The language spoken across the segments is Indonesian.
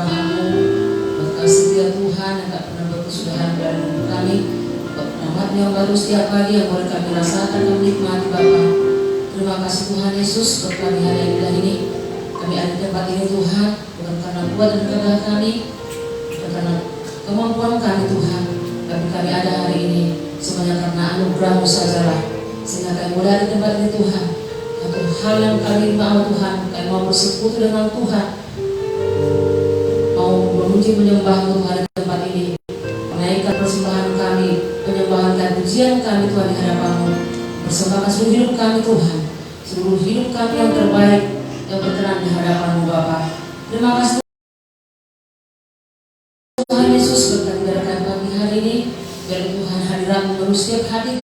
kemurahan-Mu, buat kasih ya Tuhan yang tak pernah berkesudahan dalam hidup kami, buat rahmat-Mu yang baru setiap pagi yang boleh kami rasakan dan nikmati Bapa. Terima kasih Tuhan Yesus buat pagi hari yang indah ini. Kami ada di tempat ini Tuhan, bukan karena kuat dan kehendak kami, bukan karena kemampuan kami Tuhan, tapi kami ada hari ini semuanya karena anugerah-Mu sajalah. Sehingga kami mulai di tempat ini Tuhan. Satu hal yang kami mau Tuhan, kami mau bersekutu dengan Tuhan, mau memuji menyembah Tuhan di tempat ini, menaikkan persembahan kami, penyembahan dan pujian kami Tuhan di hadapan-Mu. Persembahkan seluruh hidup kami Tuhan, seluruh hidup kami yang terbaik, yang berkenan di hadapan-Mu Bapa. Terima kasih Tuhan Yesus, berkati berkat pagi hari ini, biar Tuhan hadirat-Mu menerus setiap hati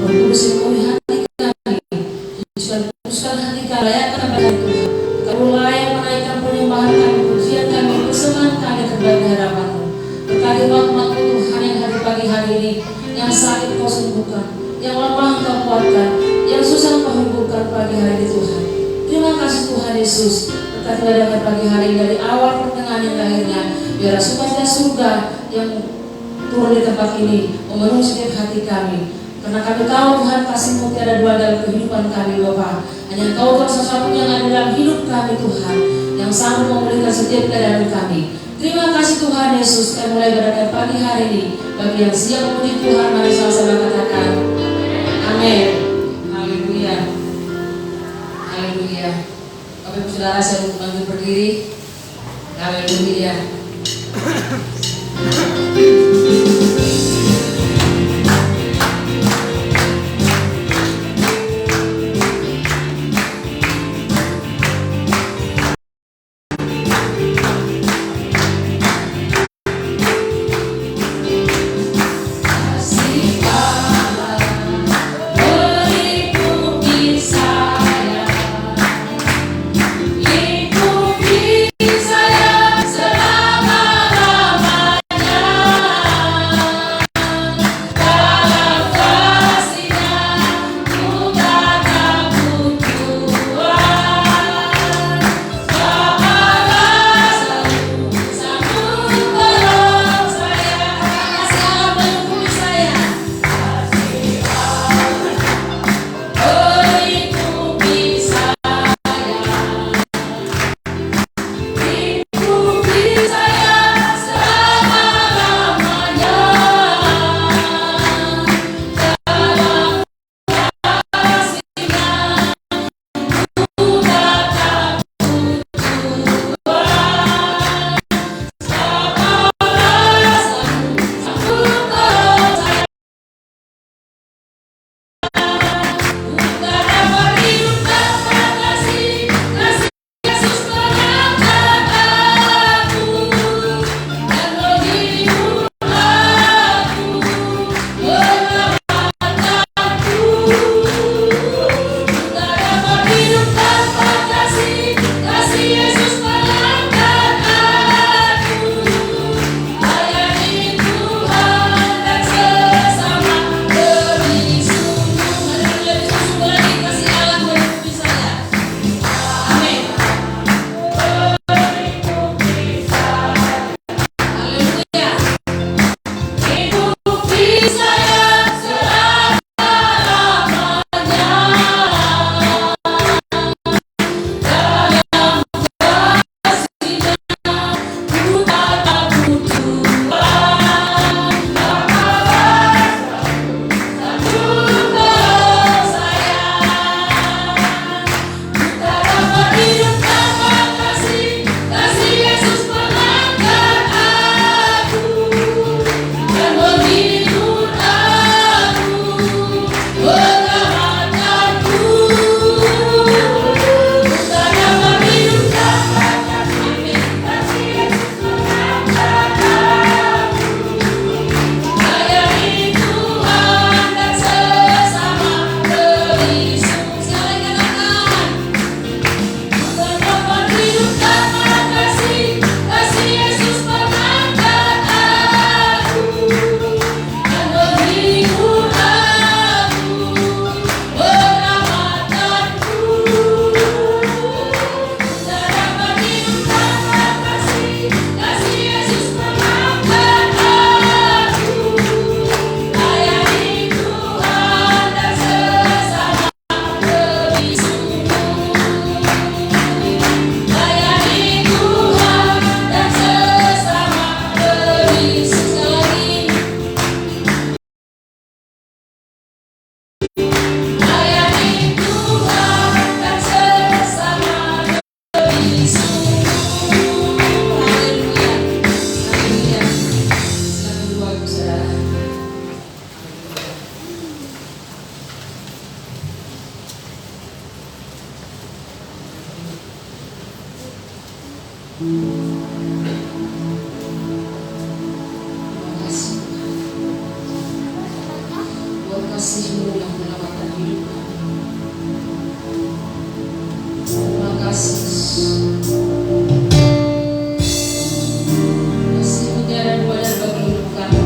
Roh Kudus yang memenuhi hati kami, putuskan hati kami, layakkan kepada Tuhan. Kamu layak menaikkan penyembahan kami, pujian kami, persembahan kami terbaik di hadapan-Mu. Berkati waktu-waktu Tuhan yang hari pagi hari ini, yang sakit Kau sembuhkan, yang lemah Kau kuatkan, yang susah Kau hidupkan pagi hari ini Tuhan. Terima kasih Tuhan Yesus, berkati pada pagi hari ini dari awal pertengahan yang akhirnya, biar sukacita surga yang turun di tempat ini memenuhi setiap hati kami. Karena kami tahu Tuhan kasih-Mu tiada dua dalam kehidupan kami Bapa. Hanya Engkau Tuhan satu-satunya yang ada dalam hidup kami Tuhan, yang sanggup memulihkan setiap keadaan kami. Terima kasih Tuhan Yesus. Kami mulai pada pagi hari ini. Bagi yang siap memuji Tuhan, mari sama-sama katakan amin. Haleluya. Haleluya. Bapak Ibu Saudara, saya memanggil berdiri. Haleluya. Ikuti saya selama-lamanya. Kasih-Mu yang menyelamatkan hidup kami. Terima kasih. Kasih-Mu tiada duanya bagi hidup kami.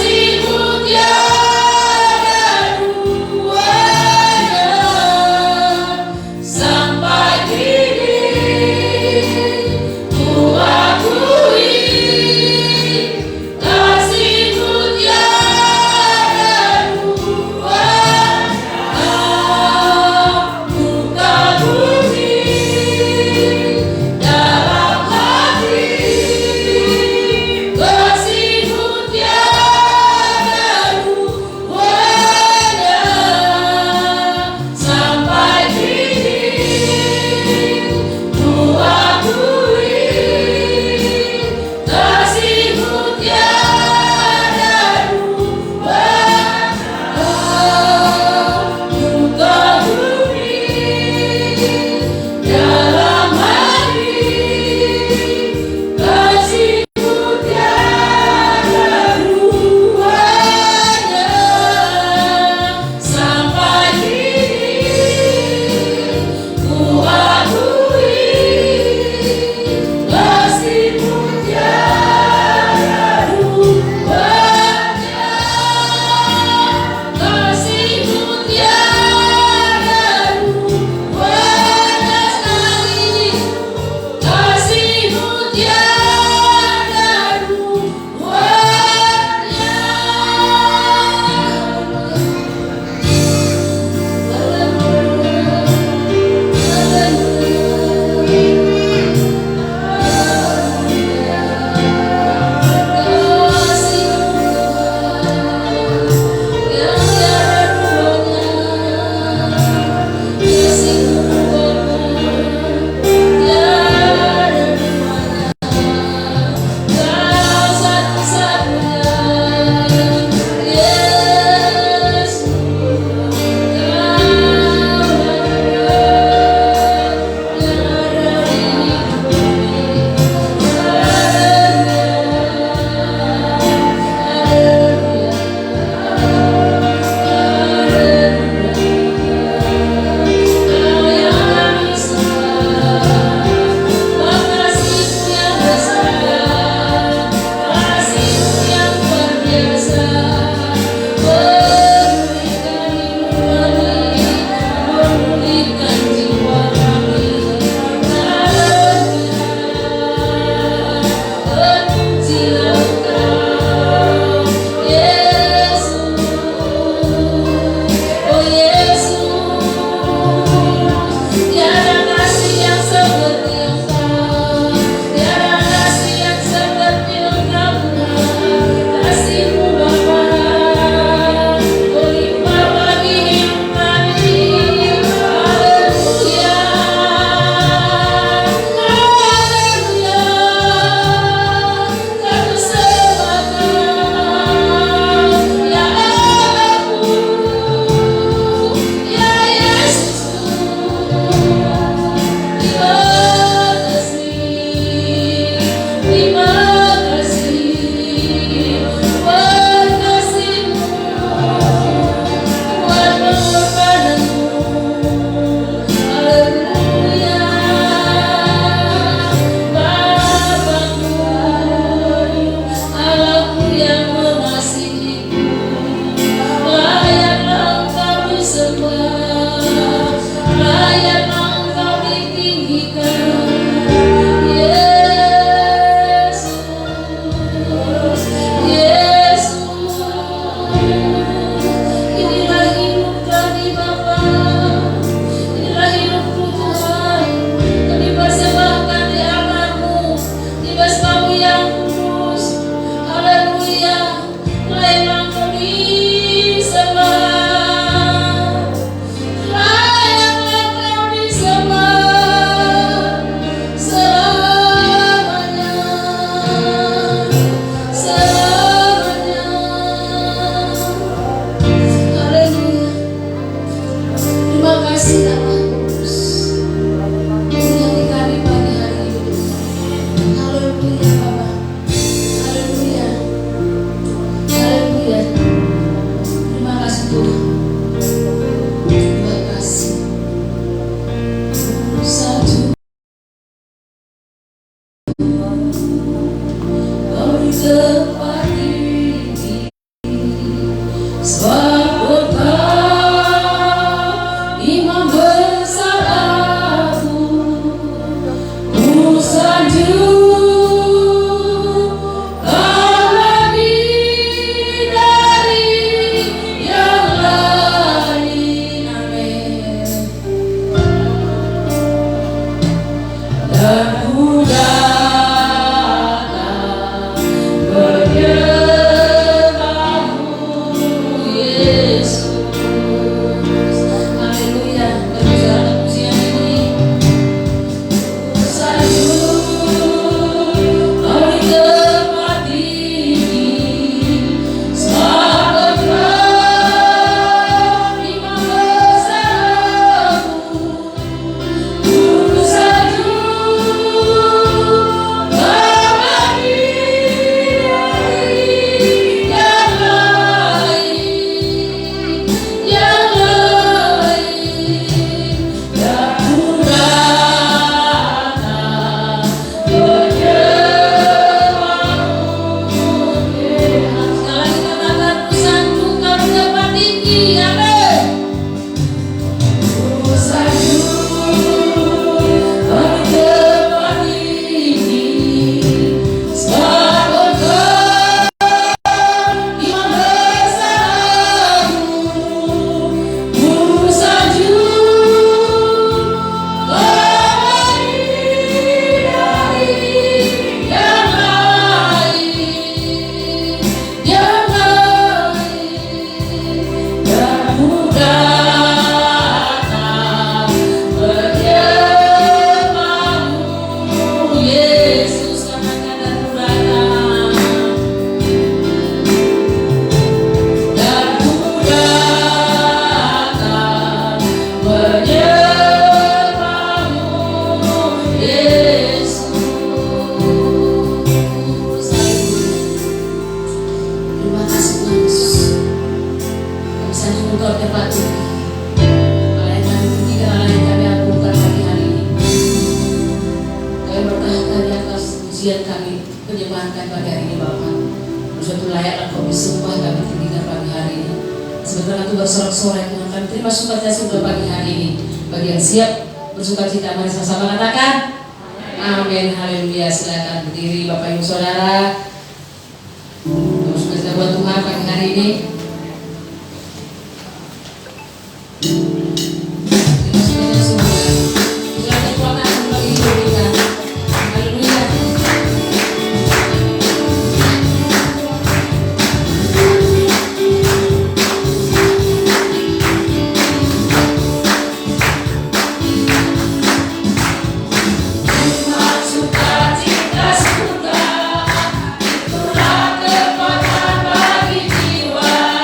Haleluya. Sampai bersorak-sorai Tuhan, kami terima sukacita sudah pagi hari ini. Bagi yang siap bersukacita, mari sama-sama katakan amin, haleluya. Silakan berdiri Bapak Ibu Saudara. Bersukacita buat Tuhan pagi hari ini. Itulah kekuatan bagi jiwa.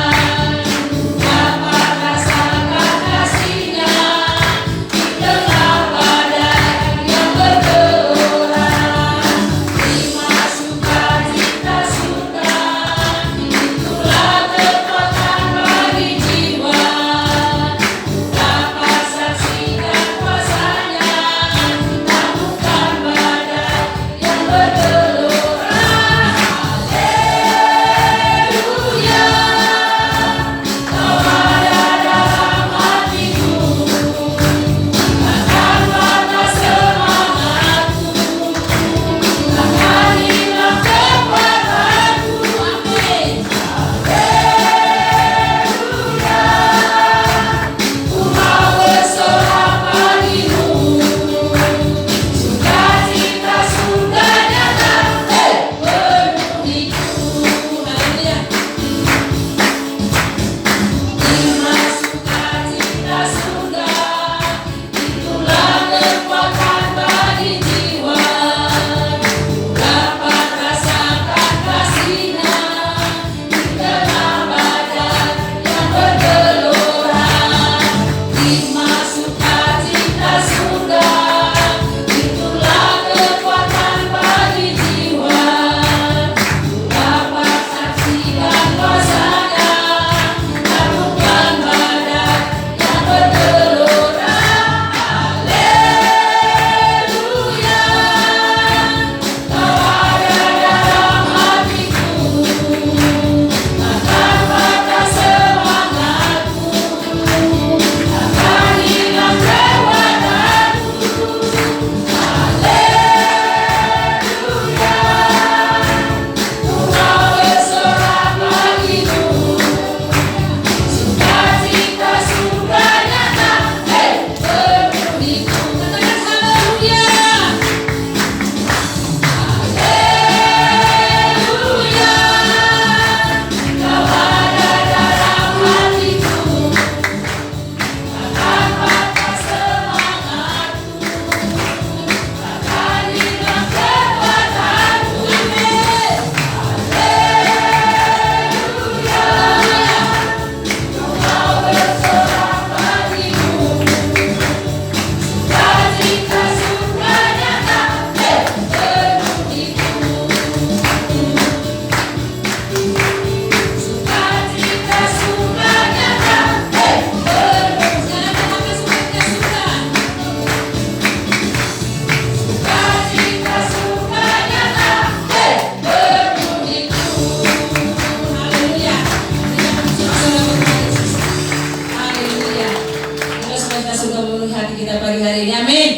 kita pagi hari ini. Amin.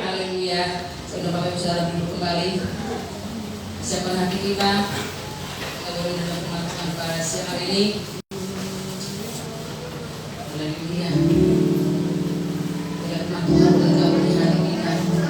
Haleluya. Saya Bapak Ibu Saudara duduk kembali. Siapkan hati kita. Kita boleh dalam pemakaman pada siang hari ini. Haleluya. Biar firman Tuhan berkata di hati kita. Haleluya.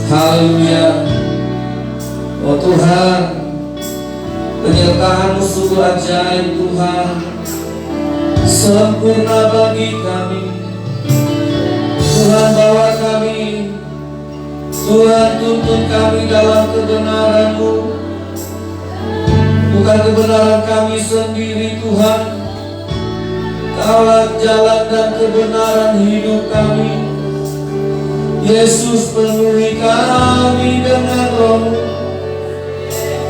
Haleluya. Oh Tuhan, penyertaan-Mu sungguh ajaib Tuhan, sempurna bagi kami. Tuhan bawa kami, Tuhan tuntun kami dalam kebenaran-Mu, bukan kebenaran kami sendiri Tuhan. Kaulah jalan dan kebenaran hidup kami. Yesus, penuhi kami dengan Roh-Mu.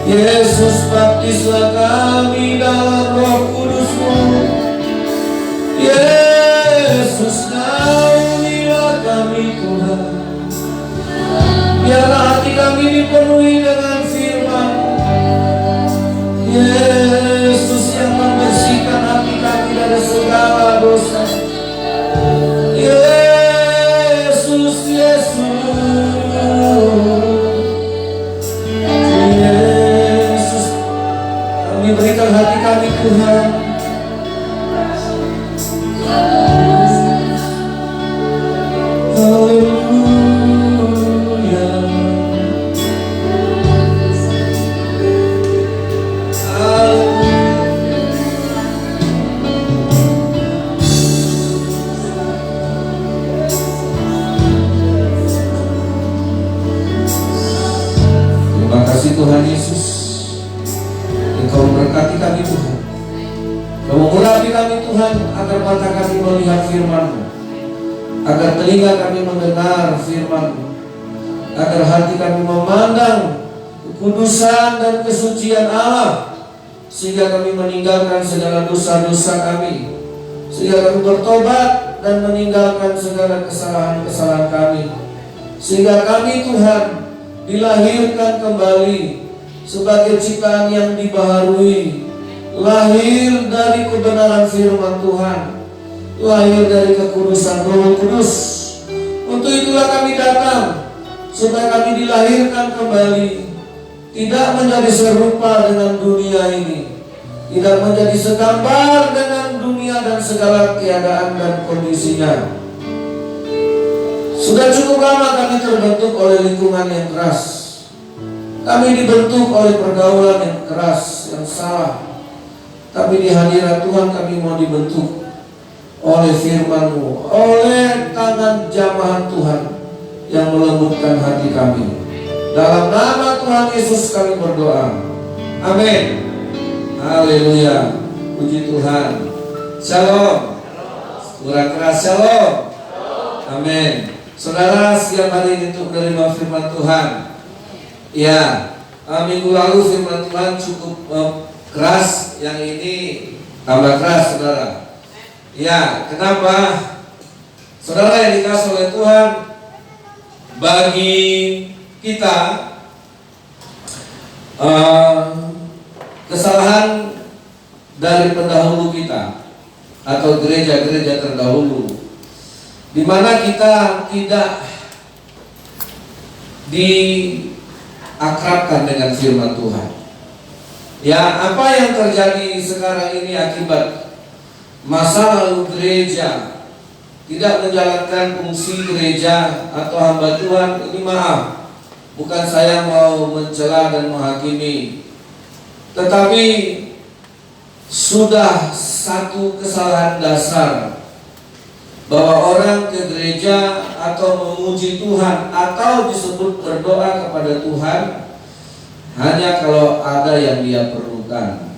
Yesus, baptislah kami dalam Roh Kudus-Mu. Yesus, naungilah kami Tuhan. Biarlah hati kami dipenuhi dengan firman-Mu. Yesus, yang membersihkan hati kami dari segala dosa. Yesus, kami berikan hati kami Tuhan. Haleluya. Terima kasih Tuhan Yesus. Engkau memberkati kami Tuhan. Engkau mengurapi kami Tuhan, agar mata kami melihat firman-Mu, agar telinga kami mendengar firman-Mu, agar hati kami memandang kekudusan dan kesucian Allah, sehingga kami meninggalkan segala dosa-dosa kami, sehingga kami bertobat dan meninggalkan segala kesalahan-kesalahan kami, sehingga kami Tuhan dilahirkan kembali sebagai ciptaan yang dibaharui, lahir dari kebenaran firman Tuhan, lahir dari kekudusan Roh Kudus. Untuk itulah kami datang, supaya kami dilahirkan kembali, tidak menjadi serupa dengan dunia ini, tidak menjadi segambar dengan dunia dan segala keadaan dan kondisinya. Sudah cukup lama kami terbentuk oleh lingkungan yang keras. Kami dibentuk oleh pergaulan yang keras, yang salah. Tapi di hadirat Tuhan kami mau dibentuk oleh firman-Mu, oleh tangan jamahan Tuhan yang melembutkan hati kami. Dalam nama Tuhan Yesus kami berdoa. Amin. Haleluya. Puji Tuhan. Shalom. Kurang keras, shalom. Amin. Saudara, siang hari ini untuk menerima firman Tuhan. Ya, minggu lalu firman Tuhan cukup keras, yang ini tambah keras, saudara. Ya, kenapa? Saudara yang dikasih oleh Tuhan, bagi kita kesalahan dari pendahulu kita atau gereja-gereja terdahulu, di mana kita tidak diakrabkan dengan firman Tuhan. Ya, apa yang terjadi sekarang ini akibat masa lalu gereja tidak menjalankan fungsi gereja atau hamba Tuhan. Ini maaf, bukan saya mau mencela dan menghakimi, tetapi sudah satu kesalahan dasar, bahwa orang ke gereja atau memuji Tuhan atau disebut berdoa kepada Tuhan hanya kalau ada yang dia perlukan,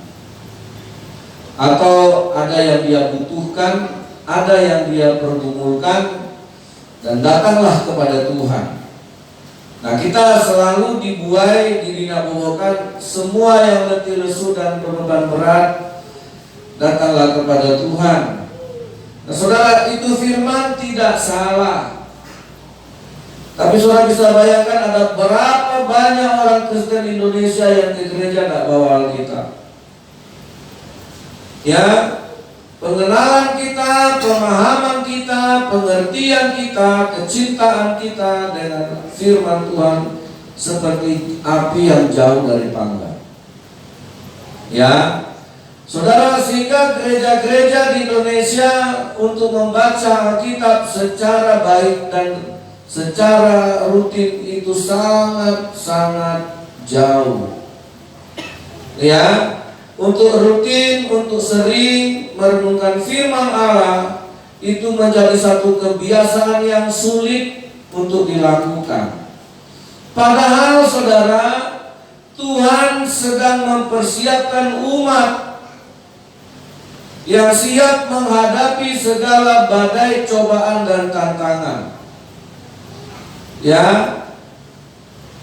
atau ada yang dia butuhkan, ada yang dia pergumulkan, dan datanglah kepada Tuhan. Nah, kita selalu dibuai, didinabobokan, semua yang letih lesu dan beban berat, datanglah kepada Tuhan. Nah, saudara, itu firman tidak salah. Tapi saudara bisa bayangkan ada berapa banyak orang Kristen Indonesia yang ke gereja tidak bawa Alkitab. Ya, pengenalan kita, pemahaman kita, pengertian kita, kecintaan kita dengan firman Tuhan seperti api yang jauh dari panggang. Ya, saudara, sehingga gereja-gereja di Indonesia untuk membaca Alkitab secara baik dan secara rutin itu sangat-sangat jauh. Ya, untuk rutin, untuk sering merenungkan firman Allah itu menjadi satu kebiasaan yang sulit untuk dilakukan. Padahal saudara, Tuhan sedang mempersiapkan umat yang siap menghadapi segala badai cobaan dan tantangan. Ya,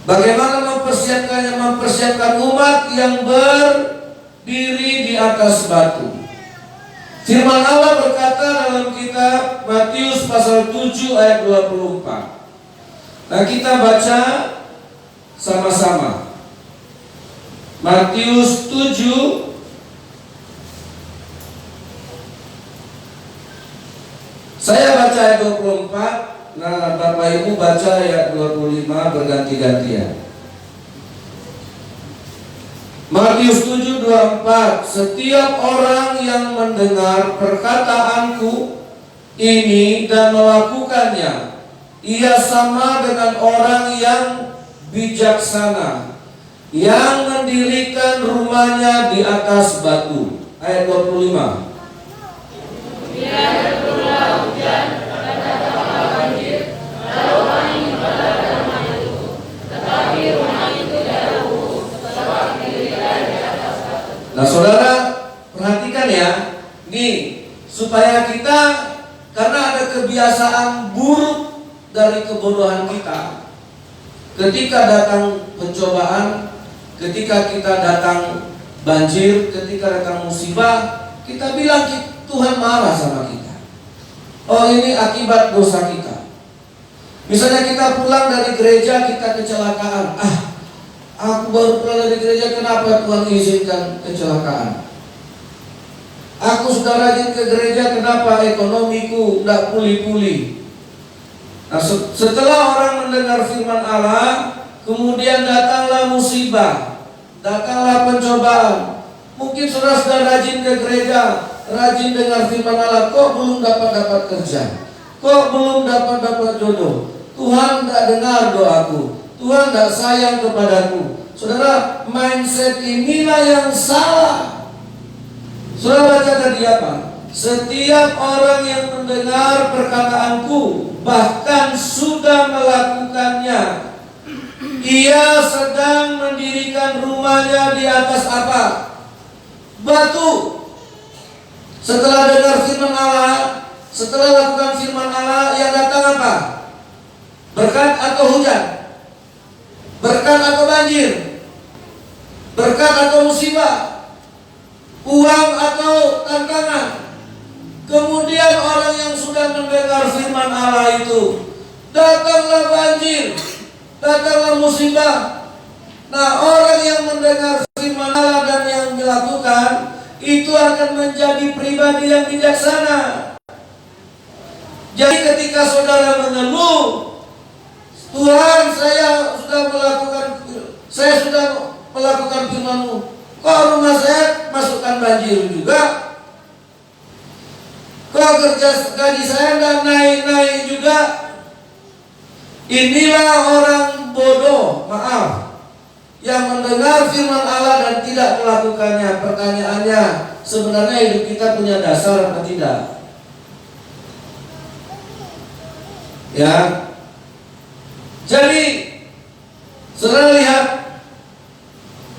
bagaimana mempersiapkannya? Mempersiapkan umat yang berdiri di atas batu. Firman Allah berkata dalam kitab Matius pasal 7 ayat 24. Nah, kita baca sama-sama. Matius 7 saya baca ayat 24. Nah, Bapak Ibu baca ayat 25 berganti-gantian. Matius 7:24. Setiap orang yang mendengar perkataanku ini dan melakukannya, ia sama dengan orang yang bijaksana yang mendirikan rumahnya di atas batu. Ayat 25. Nah, saudara, perhatikan ya, nih, supaya kita, karena ada kebiasaan buruk dari kebodohan kita. Ketika datang pencobaan, ketika kita datang banjir, ketika datang musibah, kita bilang Tuhan marah sama kita. Oh, ini akibat dosa kita. Misalnya kita pulang dari gereja, kita kecelakaan. Aku baru pulang dari gereja, kenapa Tuhan izinkan kecelakaan? Aku sudah rajin ke gereja, kenapa ekonomiku tidak pulih-pulih? Nah, setelah orang mendengar firman Allah, kemudian datanglah musibah, datanglah pencobaan. Mungkin saudara sudah rajin ke gereja, rajin dengar firman Allah, kok belum dapat kerja? Kok belum dapat jodoh? Tuhan tidak dengar doaku, Tuhan tidak sayang kepadaku. Saudara, mindset inilah yang salah. Saudara baca tadi apa? Setiap orang yang mendengar perkataanku, bahkan sudah melakukannya, ia sedang mendirikan rumahnya di atas apa? Batu. Setelah dengar firman Allah, setelah lakukan firman Allah, yang datang apa? Berkat atau hujan? Berkat atau banjir? Berkat atau musibah? Uang atau tantangan? Kemudian orang yang sudah mendengar firman Allah itu, datanglah banjir, datanglah musibah. Nah, orang yang mendengar firman Allah dan yang dilakukan, itu akan menjadi pribadi yang bijaksana. Jadi ketika saudara mengeluh, Tuhan, saya sudah melakukan firman-Mu, kok rumah saya masukkan banjir juga? Kok gaji saya tidak naik-naik juga? Inilah orang bodoh, maaf, yang mendengar firman Allah dan tidak melakukannya. Pertanyaannya, sebenarnya hidup kita punya dasar atau tidak? Ya. Jadi, saudara lihat,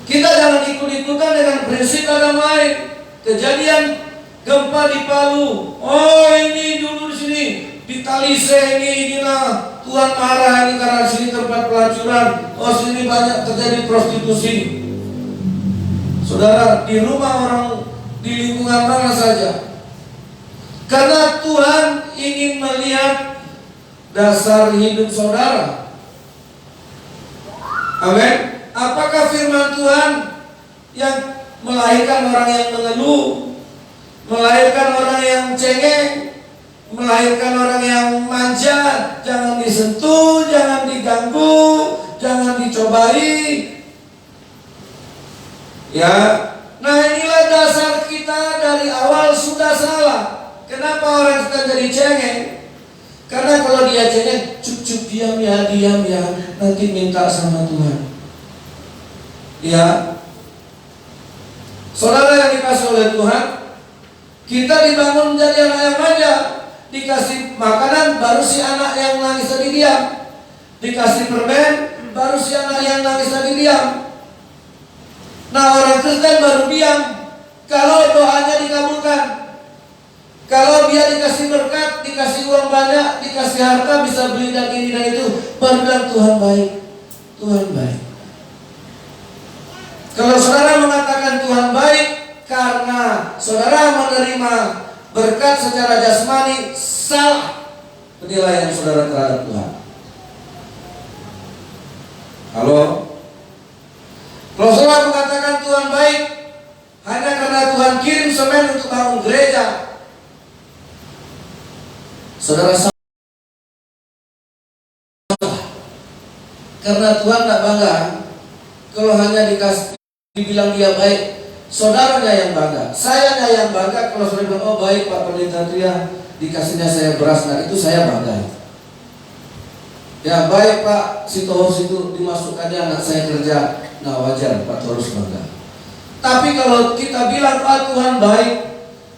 kita jangan ikut-ikutan dengan prinsip agama lain. Kejadian gempa di Palu, oh ini dulu di sini di Talise inilah Tuhan marah ini karena sini tempat pelacuran. Oh, sini banyak terjadi prostitusi. Saudara, di rumah orang, di lingkungan mana saja, karena Tuhan ingin melihat dasar hidup saudara. Amin. Apakah firman Tuhan yang melahirkan orang yang mengeluh, melahirkan orang yang cengeng, melahirkan orang yang manja, jangan disentuh, jangan diganggu, jangan dicobai. Ya, nah inilah dasar kita dari awal sudah salah. Kenapa orang kita jadi cengeng? Karena kalau dia cengeng, cup diam ya, nanti minta sama Tuhan. Ya, saudara yang dikasih oleh Tuhan, kita dibangun menjadi anak yang manja, dikasih makanan baru si anak yang nangis tadi diam, dikasih permen baru si anak yang nangis tadi diam. Nah, orang Kristen baru diam kalau doanya dikabulkan, kalau dia dikasih berkat, dikasih uang banyak, dikasih harta, bisa beli dan ini dan itu, baru bilang Tuhan baik, Tuhan baik. Kalau saudara mengatakan Tuhan baik karena saudara menerima berkat secara jasmani, salah penilaian saudara terhadap Tuhan. Halo? Kalau saudara mengatakan Tuhan baik hanya karena Tuhan kirim semen untuk bangun gereja, saudara salah. Karena Tuhan tak bangga kalau hanya dibilang dia baik, saudaranya yang bangga, sayanya yang bangga. Kalau saudara bilang, oh baik Pak Pendeta Tria, dikasihnya saya beras, nah itu saya bangga. Ya baik Pak Sitorus itu dimasukkannya anak saya kerja, nah wajar Pak Torus bangga. Tapi kalau kita bilang Pak Tuhan baik,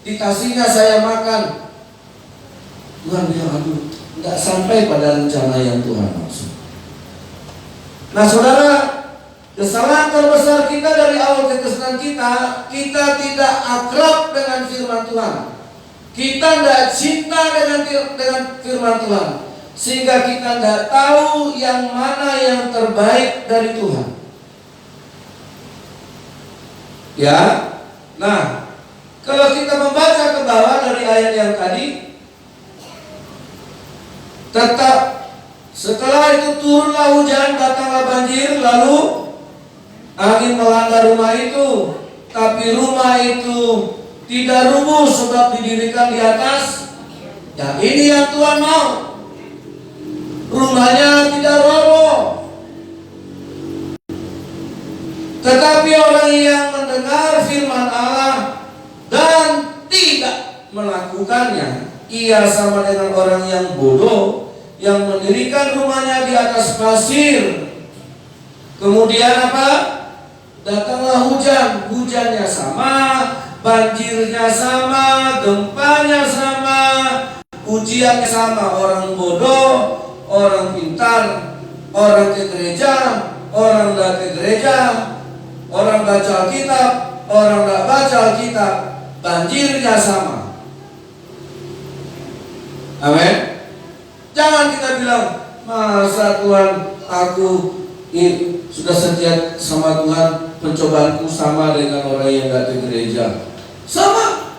dikasihnya saya makan, Tuhan bilang aduh, nggak sampai pada rencana yang Tuhan maksud. Nah saudara, kesalahan terbesar kita dari awal kekristenan kita tidak akrab dengan firman Tuhan. Kita tidak cinta dengan firman Tuhan, sehingga kita tidak tahu yang mana yang terbaik dari Tuhan. Ya, nah kalau kita membaca ke bawah dari ayat yang tadi, tetap setelah itu turunlah hujan, datanglah banjir, lalu angin melanda rumah itu, tapi rumah itu tidak rubuh sebab didirikan di atas. Ya ini yang Tuhan mau, rumahnya tidak roboh. Tetapi orang yang mendengar firman Allah dan tidak melakukannya, ia sama dengan orang yang bodoh yang mendirikan rumahnya di atas pasir. Kemudian apa? Datanglah hujan, hujannya sama, banjirnya sama, gempanya sama, ujiannya sama. Orang bodoh, orang pintar, orang ke gereja, orang tidak ke gereja, orang baca Alkitab, orang tidak baca Alkitab, banjirnya sama. Amin. Jangan kita bilang, masa Tuhan aku sudah setia sama Tuhan, pencobaanku sama dengan orang yang tidak ke gereja. Sama.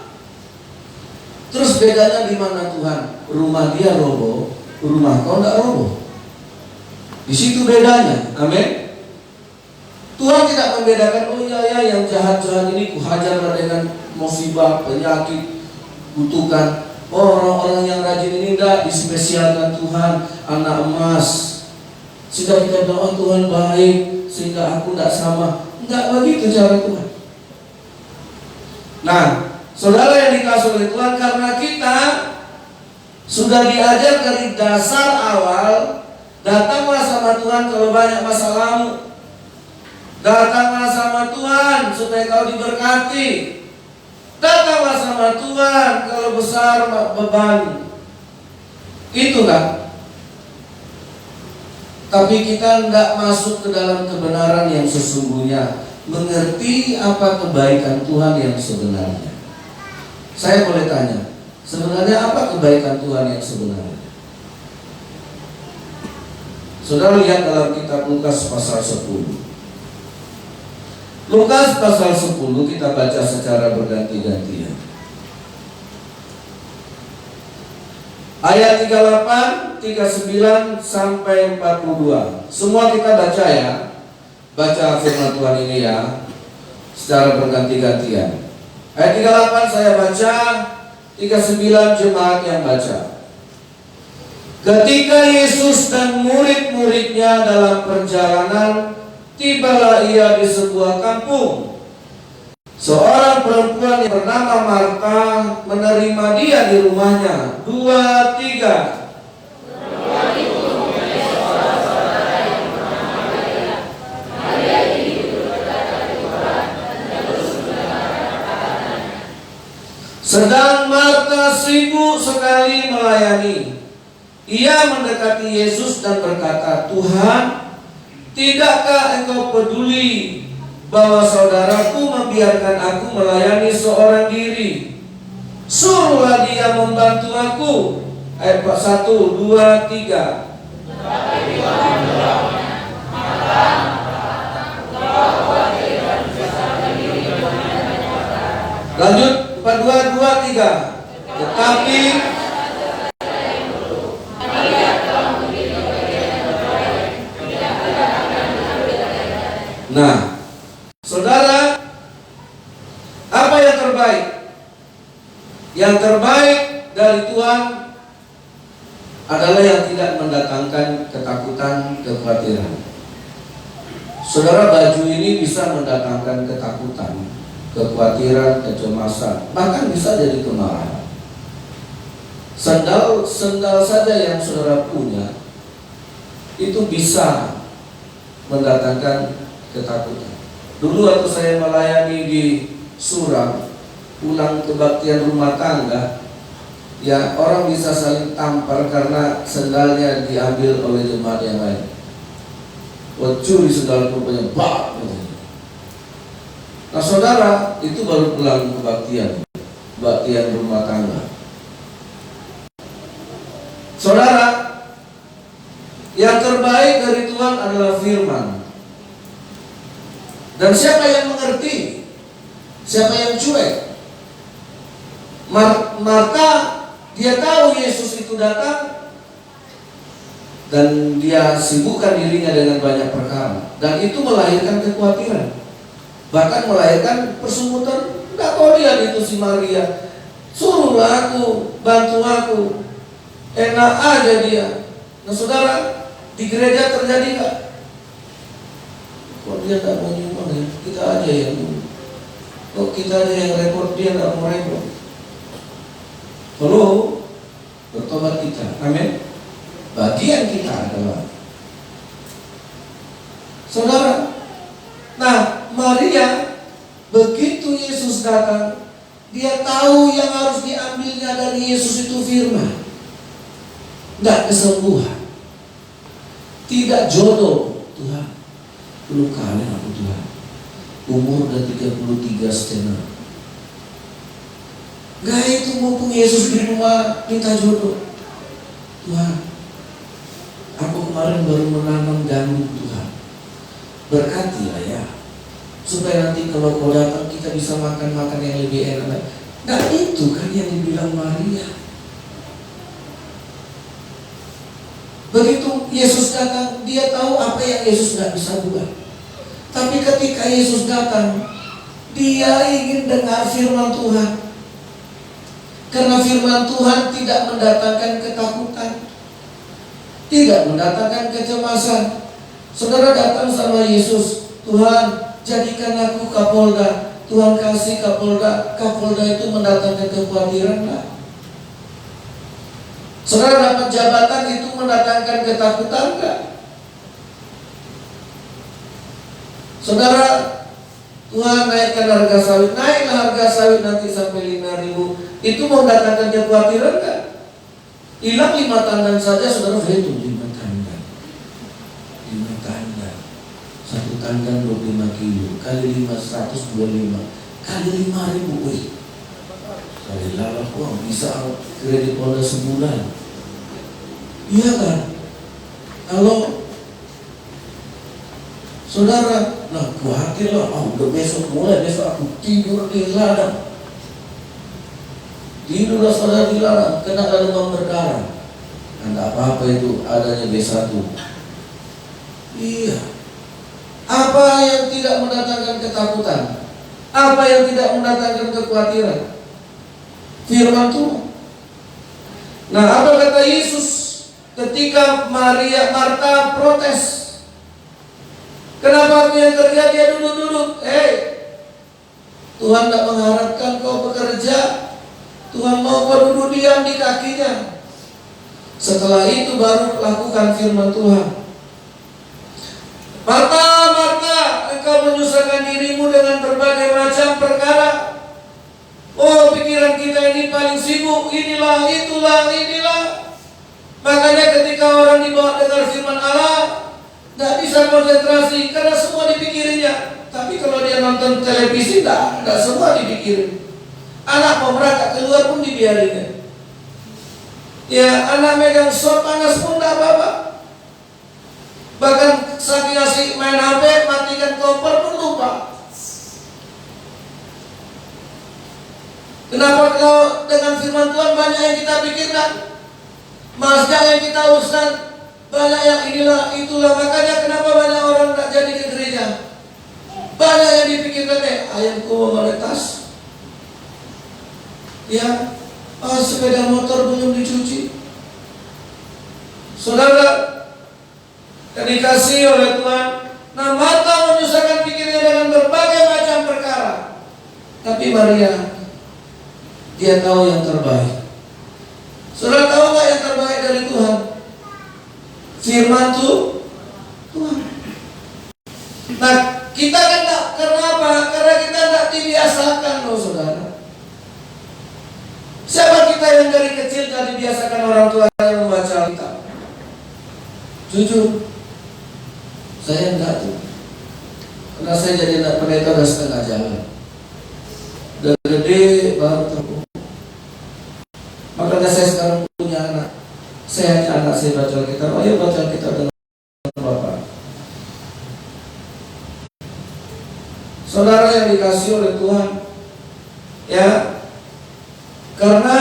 Terus bedanya di mana Tuhan? Rumah dia roboh, rumah kau tidak roboh. Di situ bedanya. Amin. Tuhan tidak membedakan, oh ya yang jahat-jahat ini kuhajarlah dengan musibah, penyakit, kutukan. Orang-orang yang rajin ini tidak dispesialkan Tuhan, anak emas. Sehingga kita doa Tuhan baik, sehingga aku tidak sama. Tidak begitu cara Tuhan. Nah, saudara yang dikasih oleh Tuhan, karena kita sudah diajar dari dasar awal, datanglah sama Tuhan kalau banyak masalahmu. Datanglah sama Tuhan supaya kau diberkati. Datanglah sama Tuhan kalau besar beban. Itu kan. Tapi kita tidak masuk ke dalam kebenaran yang sesungguhnya, mengerti apa kebaikan Tuhan yang sebenarnya. Saya boleh tanya, sebenarnya apa kebaikan Tuhan yang sebenarnya? Saudara lihat dalam kitab Lukas pasal 10. Lukas pasal 10 kita baca secara berganti-gantian. Ayat 38, 39 sampai 42. Semua kita baca ya. Baca firman Tuhan ini ya, secara berganti-gantian. Ayat 38 saya baca, 39 jemaat yang baca. Ketika Yesus dan murid-muridnya dalam perjalanan, tibalah ia di sebuah kampung. Seorang perempuan yang bernama Marta menerima dia di rumahnya. 2, 3. Sedang Marta sibuk sekali melayani. Ia mendekati Yesus dan berkata, "Tuhan, tidakkah Engkau peduli bahwa saudaraku membiarkan aku melayani seorang diri? Suruhlah dia membantu aku." Ayat 1, 2, 3. Lanjut, 4, 2, 2, 3. Tetapi nah, saudara, apa yang terbaik? Yang terbaik dari Tuhan adalah yang tidak mendatangkan ketakutan, kekhawatiran. Saudara, baju ini bisa mendatangkan ketakutan, kekhawatiran, kecemasan, bahkan bisa jadi kemarahan. Sendal saja yang saudara punya itu bisa mendatangkan ketakutan. Dulu waktu saya melayani di Surang, pulang kebaktian rumah tangga, ya orang bisa saling tampar karena sendalnya diambil oleh jemaat yang lain. Curi sendal rupanya, bah, gitu. Nah saudara, itu baru pulang kebaktian rumah tangga. Saudara, yang terbaik dari Tuhan adalah firman. Dan siapa yang mengerti? Siapa yang cuek? Marta, dia tahu Yesus itu datang, dan dia sibukkan dirinya dengan banyak perkara, dan itu melahirkan kekhawatiran, bahkan melahirkan persungutan. Enggak tahu dia itu si Maria, suruhlah aku, bantu aku, enak aja dia. Nah saudara, di gereja terjadi enggak? Kok dia tak mau nyumbang ya? Kita aja yang nyumbang. Kok kita aja yang repot, dia tak mau repot. Halo, bertobat kita, amin. Bagian kita adalah saudara. Nah, Maria, begitu Yesus datang, dia tahu yang harus diambilnya dari Yesus itu firman, tidak kesembuhan, tidak jodoh. Tuhan, 10 kali aku Tuhan, umur udah 33,5. Gak itu mumpung Yesus di rumah minta jodoh. Tuhan, aku kemarin baru menanam gandum Tuhan, berkatilah ya, supaya nanti kalau kau datang kita bisa makan yang lebih enak. Nah itu kan yang dibilang Maria. Begitu Yesus datang, dia tahu apa yang Yesus gak bisa buat. Tapi ketika Yesus datang, dia ingin dengar firman Tuhan. Karena firman Tuhan tidak mendatangkan ketakutan, tidak mendatangkan kecemasan. Saudara datang sama Yesus, "Tuhan, jadikan aku Kapolda." Tuhan kasih Kapolda. Kapolda itu mendatangkan kekhawatiran enggak? Saudara dapat jabatan itu mendatangkan ketakutan enggak? Saudara, Tuhan naikkan harga sawit, naiklah harga sawit nanti sampai 5.000. Itu mendatangkan kekhawatiran enggak? Hilang 5 tandan saja, saudara, itu 5 tandan. 5 tandan. 1 tandan 25 kilo. Kali 5, 125. Kali 5.000. Wih, kali lalap uang bisa kredit Polda sebulan. Iya kan? Kalau saudara, nah khawatir lah, udah mulai besok aku tidur di ladang. Tidurlah saudara di ladang, kena demam berdarah. Tidak apa-apa itu, adanya B1. Iya. Apa yang tidak mendatangkan ketakutan? Apa yang tidak mendatangkan kekhawatiran? Firman Tuhan. Nah, apa kata Yesus ketika Marta protes? Kenapa aku yang kerja, dia duduk-duduk? Tuhan tidak mengharapkan kau bekerja. Tuhan mau kau duduk diam di kakinya. Setelah itu baru lakukan firman Tuhan. Marta, Marta, engkau menyusahkan dirimu dengan berbagai macam perkara. Oh, pikiran kita ini paling sibuk, inilah, itulah, inilah. Makanya ketika orang dibawa dengar firman Allah, tidak bisa konsentrasi karena semua dipikirinya. Tapi kalau dia nonton televisi, tidak semua dipikirin. Anak mau berangkat keluar pun dibiarin. Ya, anak megang sop panas pun tidak apa-apa. Bahkan saking asik main HP, matikan kompor pun lupa. Kenapa kalau dengan firman Tuhan banyak yang kita pikirkan, masjid yang kita uruskan, banyak yang inilah, itulah. Makanya kenapa banyak orang tak jadi ke gereja? Banyak yang dipikirkan, ayamku mau menetas. Ya, sepeda motor belum dicuci. Saudara, yang dikasih oleh Tuhan, nah Marta menyusahkan pikirnya dengan berbagai macam perkara. Tapi Maria, dia tahu yang terbaik. Saudara tahu nggak yang terbaik dari Tuhan? Firman Tuhan. Nah, kita kan tak, kenapa? Karena kita tak dibiasakan loh saudara. Siapa kita yang dari kecil tak dibiasakan orang tua yang membaca Alkitab? Jujur, saya enggak tuh. Karena saya jadi anak pendeta udah setengah jalan. Udah gede baru tahu. Makanya saya sekarang punya anak. Saya hanya anak saya baca Alkitab. Ayo baca Alkitab dengan Bapak. Saudara yang dikasih oleh Tuhan, ya, karena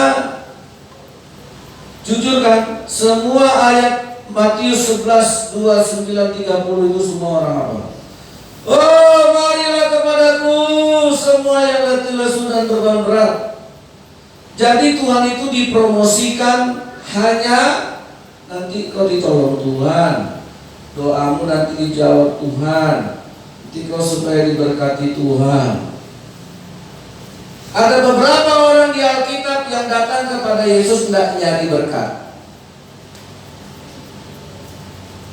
jujur kan, semua ayat Matius 11, 29, 30 itu semua orang apa? Oh, marilah kepadaku semua yang letih lesu dan beban berat. Jadi Tuhan itu dipromosikan hanya nanti kau ditolong Tuhan, doamu nanti dijawab Tuhan, nanti kau supaya diberkati Tuhan. Ada beberapa orang di Alkitab yang datang kepada Yesus tidak nyari berkat.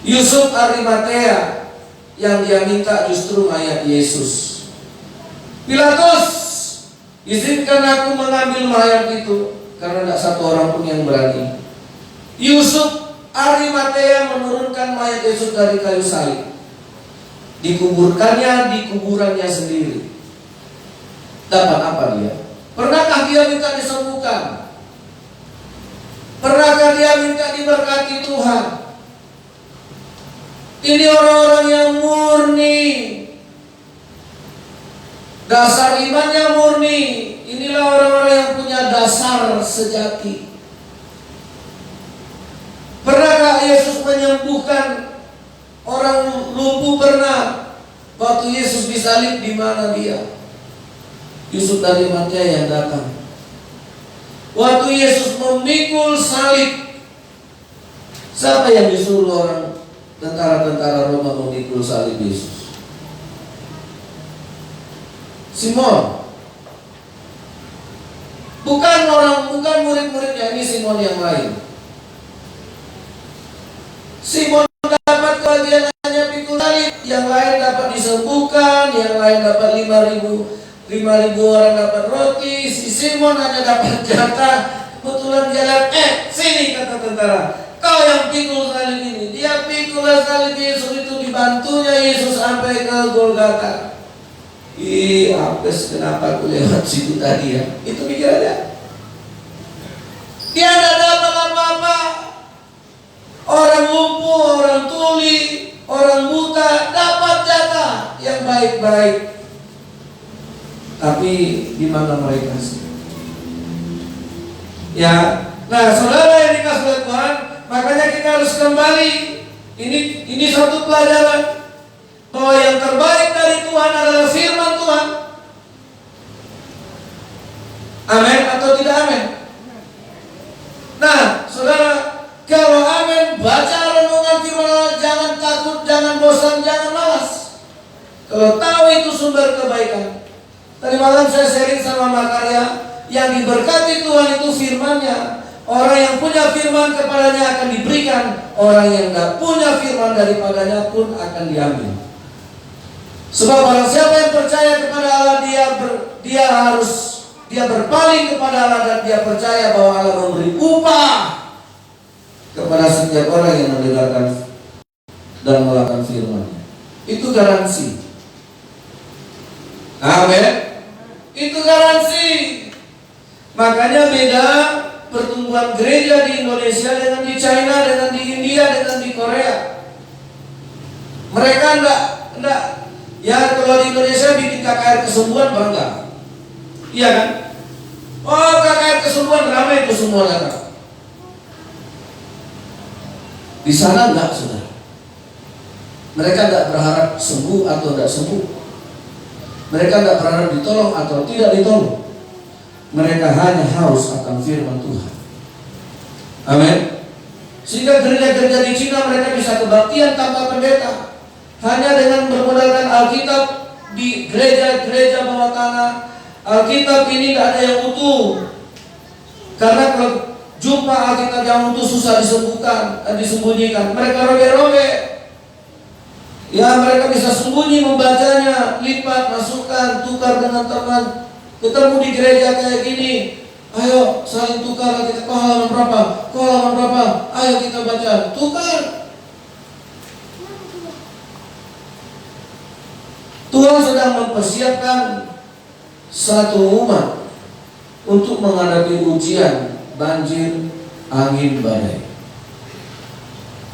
Yusuf Arimatea yang dia minta justru mayat Yesus. Pilatus, izinkan aku mengambil mayat itu, karena tidak satu orang pun yang berani. Yusuf Arimatea menurunkan mayat Yesus dari kayu salib, dikuburkannya di kuburannya sendiri. Dapat apa dia? Pernahkah dia minta disembuhkan? Pernahkah dia minta diberkati Tuhan? Ini orang-orang yang murni, dasar imannya murni. Inilah orang-orang yang punya dasar sejati. Pernahkah Yesus menyembuhkan orang lumpuh? Pernah. Waktu Yesus disalib, di mana dia? Yusuf dari Arimatea yang datang. Waktu Yesus memikul salib, siapa yang disuruh orang tentara-tentara Roma memikul salib Yesus? Simon. Bukan murid-muridnya, ini Simon yang lain. Simon dapat kebahagiaan hanya pikul salib, yang lain dapat disembuhkan, yang lain dapat 5.000 orang dapat roti. Si Simon hanya dapat jatah. Kebetulan dia lihat, sini kata tentara, kau yang pikul salib ini. Dia pikul salib Yesus itu, dibantunya Yesus sampai ke Golgota. Apes, kenapa aku lewat situ tadi ya? Itu pikirannya. Dia tidak dapat apa-apa. Orang lumpuh, orang tuli, orang buta dapat jatah yang baik-baik. Tapi di mana mereka sih? Ya, nah saudara yang dikasih oleh Tuhan, makanya kita harus kembali. Ini satu pelajaran bahwa yang terbaik dari Tuhan adalah firman Tuhan. Amin atau tidak amin? Nah, saudara, kalau amin, baca renungan firman Allah, jangan takut, jangan bosan, jangan malas. Kalau tahu itu sumber kebaikan. Tadi malam saya sharing sama Makarya, yang diberkati Tuhan itu firman-Nya. Orang yang punya firman kepadanya akan diberikan, orang yang tidak punya firman daripadanya pun akan diambil. Sebab barang siapa yang percaya kepada Allah, dia berpaling kepada Allah dan dia percaya bahwa Allah memberi upah kepada setiap orang yang mendengarkan dan melakukan firman-Nya. Itu garansi. Amin. Itu garansi. Makanya beda pertumbuhan gereja di Indonesia dengan di China, dengan di India, dengan di Korea. Mereka enggak ya, kalau di Indonesia bikin KKR kesembuhan bangga. Iya kan? Oh, KKR kesembuhan ramai itu semua kata. Di sana enggak, saudara. Mereka enggak berharap sembuh atau tidak sembuh. Mereka enggak berharap ditolong atau tidak ditolong. Mereka hanya haus akan firman Tuhan. Amin. Sehingga gereja-gereja di Cina mereka bisa kebaktian tanpa pendeta, hanya dengan bermodalkan Alkitab di gereja-gereja bawah tanah. Alkitab ini tidak ada yang utuh, karena kalau jumpa Alkitab yang utuh susah disembunyikan. Mereka robek-robek. Ya, mereka bisa sembunyi membacanya, lipat, masukkan, tukar dengan teman. Ketemu di gereja kayak gini, ayo saling tukar, kita kau halaman berapa, ayo kita baca, tukar. Tuhan sedang mempersiapkan satu umat untuk menghadapi ujian, banjir, angin, badai.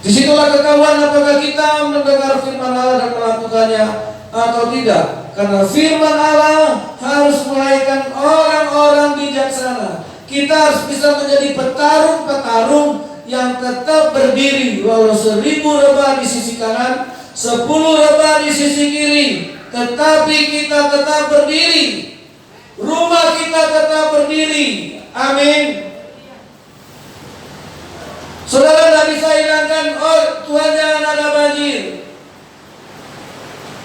Disitulah ketahuan apakah kita mendengar firman Allah dan melakukannya atau tidak. Karena firman Allah harus melahirkan orang-orang bijaksana. Kita harus bisa menjadi petarung-petarung yang tetap berdiri walau 1000 rebah di sisi kanan, 10 rebah di sisi kiri, tetapi kita tetap berdiri. Rumah kita tetap berdiri. Amin. Saudara tidak bisa hilangkan, oh Tuhan jangan ada banjir.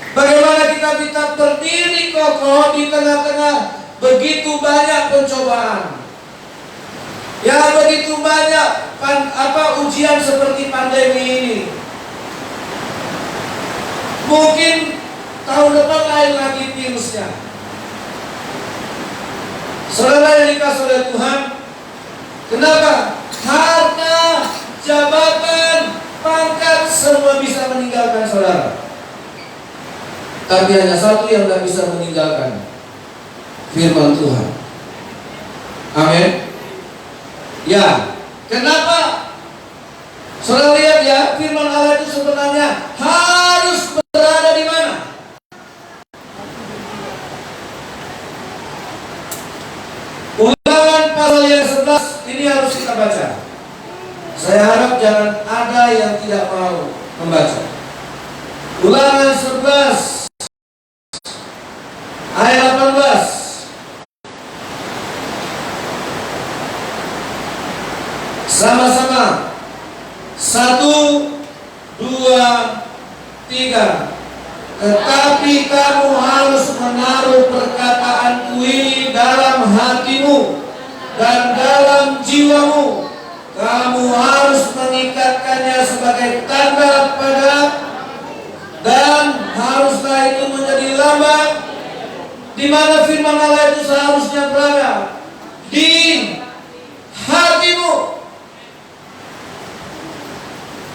Bagaimana kita bisa berdiri kokoh di tengah-tengah begitu banyak pencobaan? Ya, begitu banyak ujian seperti pandemi ini. Mungkin tahun depan lain lagi virusnya. Saudara yang dikasih oleh Tuhan, kenapa? Harta, jabatan, pangkat semua bisa meninggalkan saudara. Tapi hanya satu yang tidak bisa meninggalkan, firman Tuhan. Amin. Ya, kenapa? Saudara lihat ya, firman Allah itu sebenarnya harus berada di mana? Ulangan pasal yang 11 ini harus kita baca. Saya harap jangan ada yang tidak mau membaca. Ulangan 11 ayat 18. Sama-sama. 1, 2, 3. Tetapi kamu harus menaruh perkataanku ini dalam hatimu dan dalam jiwamu. Kamu harus mengikatkannya sebagai tanda pada, dan haruslah itu menjadi lambang. Di mana firman Allah itu seharusnya berada? Di hatimu.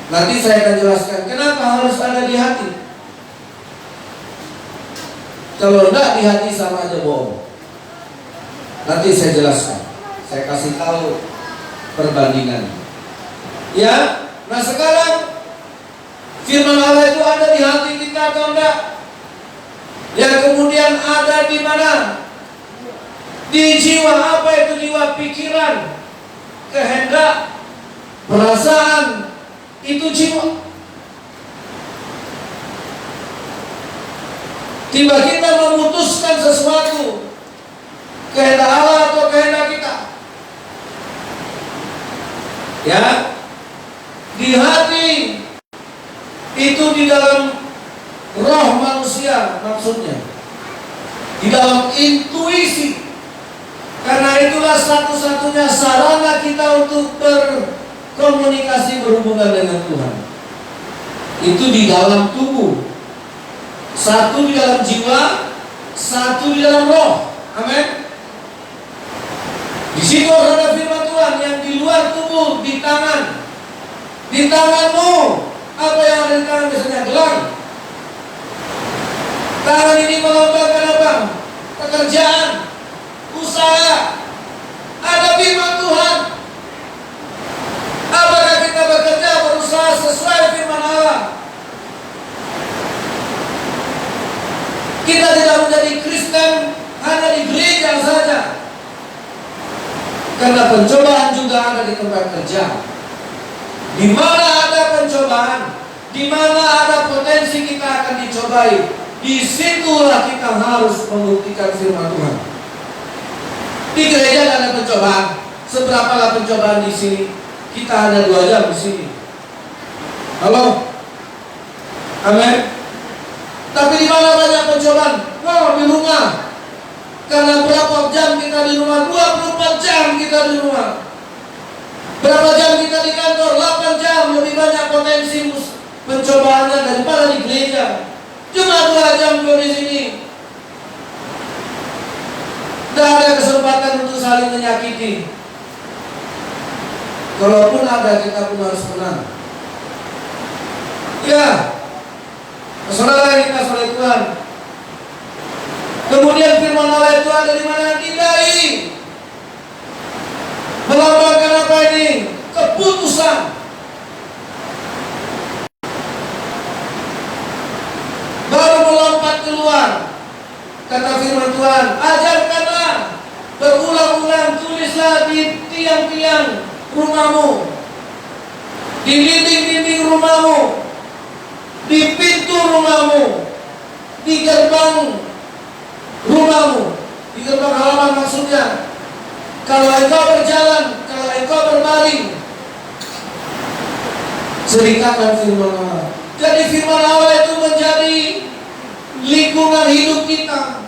Nanti saya akan jelaskan kenapa harus ada di hati. Kalau enggak di hati sama aja bohong. Nanti saya jelaskan. Saya kasih tahu perbandingan. Ya, nah sekarang firman Allah itu ada di hati kita atau enggak? Yang kemudian ada di mana? Di jiwa. Apa itu jiwa? Pikiran, kehendak, perasaan. Itu jiwa. Tiba kita memutuskan sesuatu, Kehendak Allah atau kehendak kita? Ya, di hati itu di dalam roh manusia maksudnya, di dalam intuisi. Karena itulah satu-satunya sarana kita untuk berkomunikasi, berhubungan dengan Tuhan. Itu di dalam tubuh. Satu di dalam jiwa, satu di dalam roh. Amin. Di situ ada firman Tuhan yang di luar tubuh, di tangan. Di tanganmu, apa yang ada di tangan biasanya? Gelang. Tangan ini melambangkan apa? Pekerjaan, usaha. Ada firman Tuhan. Apakah kita bekerja, berusaha sesuai firman Allah? Kita tidak menjadi Kristen hanya di gereja saja. Karena pencobaan juga ada di tempat kerja. Di mana ada pencobaan, di mana ada potensi kita akan dicobai, disitulah kita harus membuktikan firman Tuhan. Di gereja ada pencobaan. Seberapalah pencobaan di sini? Kita hanya 2 jam di sini. Halo, amin. Tapi di mana banyak pencobaan? Wow, di rumah. Karena berapa jam kita di rumah? 24 jam kita di rumah. Berapa jam kita di kantor? 8 jam. Lebih banyak potensi pencobaannya daripada di gereja. Cuma 2 jam di sini. Tidak ada kesempatan untuk saling menyakiti. Kalaupun ada, kita pun harus menang. Ya, saudara yang dikasih oleh Tuhan. Kemudian firman Allah itu ada di mana? Di dahi. Melambangkan apa ini? Keputusan. Baru melompat keluar. Kata firman Tuhan, ajarkanlah, berulang-ulang, tulislah di tiang-tiang rumahmu, di dinding-dinding rumahmu, di pintu rumahmu, di gerbang rumahmu, di gerbang halaman maksudnya. Kalau engkau berjalan, kalau engkau berbaring, ceritakan firman Allah. Jadi firman Allah itu menjadi lingkungan hidup kita.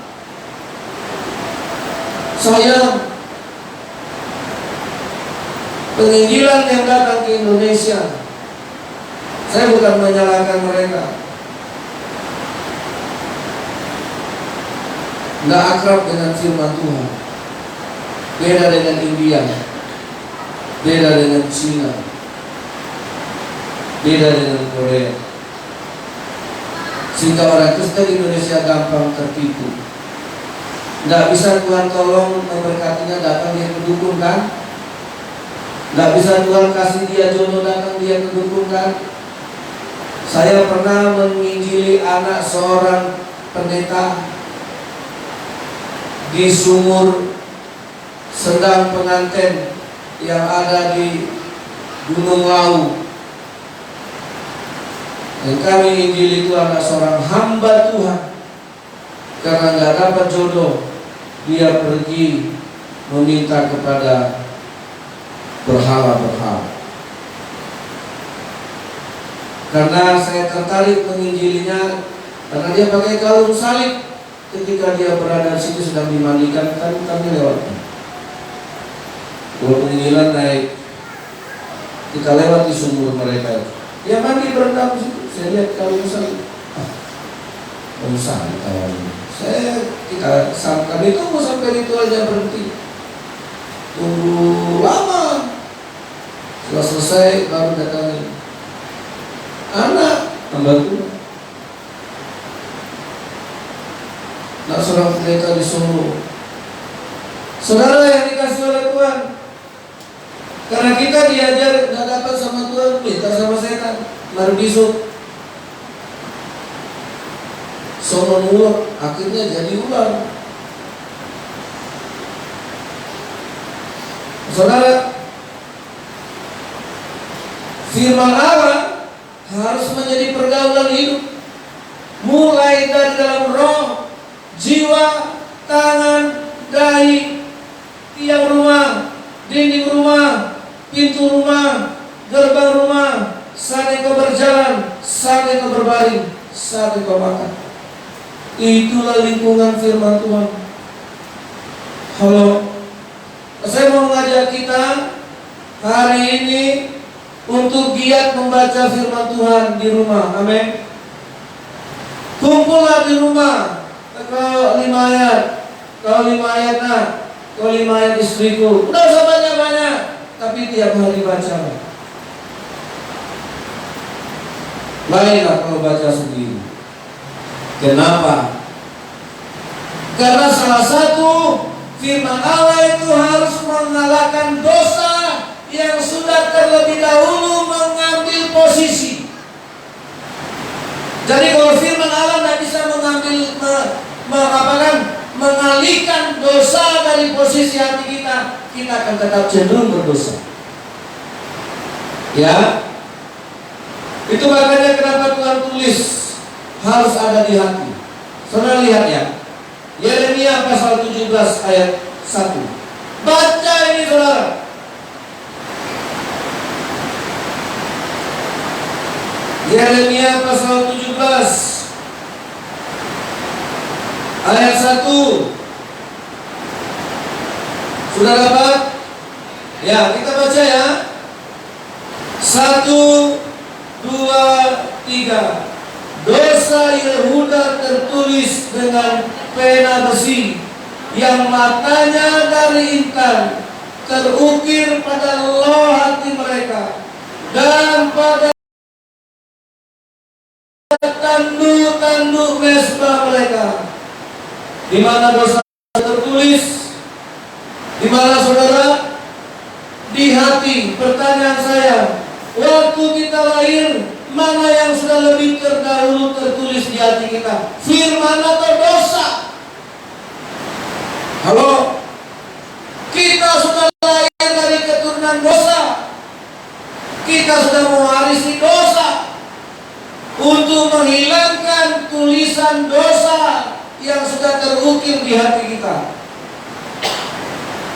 Sayang, penginjilan yang datang ke Indonesia, saya bukan menyalahkan mereka, nggak akrab dengan firman Tuhan. Beda dengan India, beda dengan Cina, beda dengan Korea. Sehingga orang Kristen Indonesia gampang tertipu. Nggak bisa Tuhan tolong memberkatinya, datang dia ke dukun kan? Nggak bisa Tuhan kasih dia jodoh, datang dia ke dukun kan? Saya pernah menginjili anak seorang pendeta di Sumur Sedang Penganten yang ada di Gunung Lau. Dan kami injili itu anak seorang hamba Tuhan. Karena nggak dapat jodoh, dia pergi meminta kepada berhala-berhala. Karena saya tertarik menginjilinya, karena dia pakai kalung salib. Ketika dia berada di situ sedang dimandikan, kan kami lewat. Kalau penginjilan naik, kita lewat di sumur mereka. Dia mandi berendam di situ. Saya lihat kalung salib. Salib awalnya. Kami tunggu sampai ritualnya berhenti. Tunggu lama. Setelah selesai baru datang anak membantu. Nah, seorang pendeta disuruh. Saudara yang dikasih oleh Tuhan, karena kita diajar nggak dapat sama Tuhan, minta sama setan. Mari besok sono ular, akhirnya jadi ular. Saudara, firman Allah harus menjadi pergaulan hidup, mulai dari dalam roh, jiwa, tangan, dahi, pintu rumah, gerbang rumah, saat engkau berjalan, saat engkau berbaring, saat engkau makan. Itulah lingkungan firman Tuhan. Halo, saya mau mengajak kita hari ini untuk giat membaca firman Tuhan di rumah. Amin. Kumpullah di rumah. Kau 5 ayat, kau 5 ayat nak, kau 5 ayat istriku. Udah usah banyak-banyak, tapi tiap hari baca. Lainlah kalau baca sendiri. Kenapa? Karena salah satu firman Allah itu harus mengalahkan dosa yang sudah terlebih dahulu mengambil posisi. Jadi kalau firman Allah tidak bisa mengalihkan dosa dari posisi hati kita, kita akan tetap cenderung berdosa. Ya, itu makanya kenapa Tuhan tulis harus ada di hati. Saudara lihat ya, Yeremia pasal 17 ayat 1. Baca ini saudara. Yeremia pasal 17 ayat 1. Sudah dapat? Ya, kita baca ya. 1, 2, 3. Dosa Yehuda tertulis dengan pena besi, yang matanya dari intan, terukir pada loh hati mereka, dan pada tanduk-tanduk mesbah mereka. Di mana dosa tertulis? Di mana saudara? Di hati. Pertanyaan saya, waktu kita lahir, mana yang sudah lebih terdahulu tertulis di hati kita? Firman atau dosa? Halo? Kita sudah lahir dari keturunan dosa. Kita sudah mewarisi dosa. Untuk menghilangkan tulisan dosa yang sudah terukir di hati kita.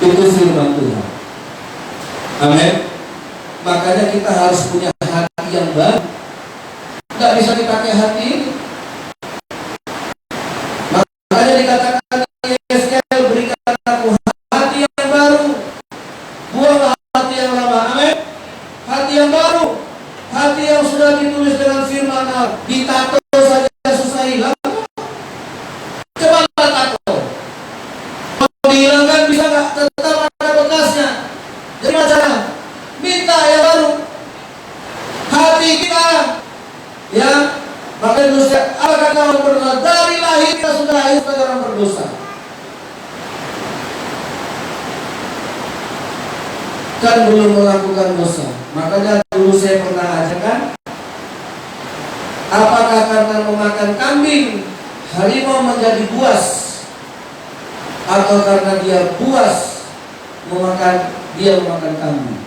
Itu firman Tuhan. Amin. Makanya kita harus punya hati yang baru. Tidak bisa dipakai hati ini. Makanya dikatakan Yeskiel, berikan aku hati yang baru, buanglah hati yang lama. Amin. Hati yang baru, hati yang sudah ditulis dengan firman Allah, ditato saja susah hilang. Coba tato, mau dihilangkan bisa nggak? Tetap ada bekasnya. Jadi macam minta yang baru. Hati kita, ya, makanya manusia, apa kata orang berdosa? Dari lahir kita sudah lahir sebagai orang berdosa. Kan belum melakukan dosa. Makanya dulu saya pernah ajarkan, apakah karena memakan kambing harimau menjadi buas, atau karena dia buas memakan kambing?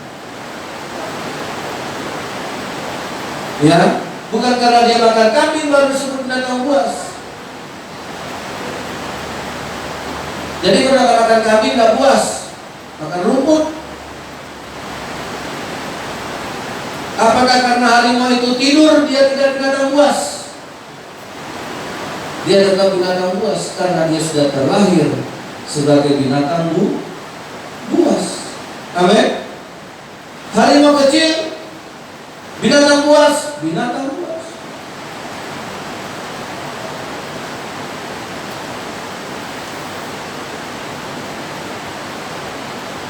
Ya, bukan karena dia makan kambing baru disebut binatang buas. Jadi kalau makan kambing nggak buas, makan rumput. Apakah karena harimau itu tidur dia tidak binatang buas? Dia tetap binatang buas karena dia sudah terlahir sebagai binatang buas. Amin. Harimau kecil, binatang buas, binatang buas.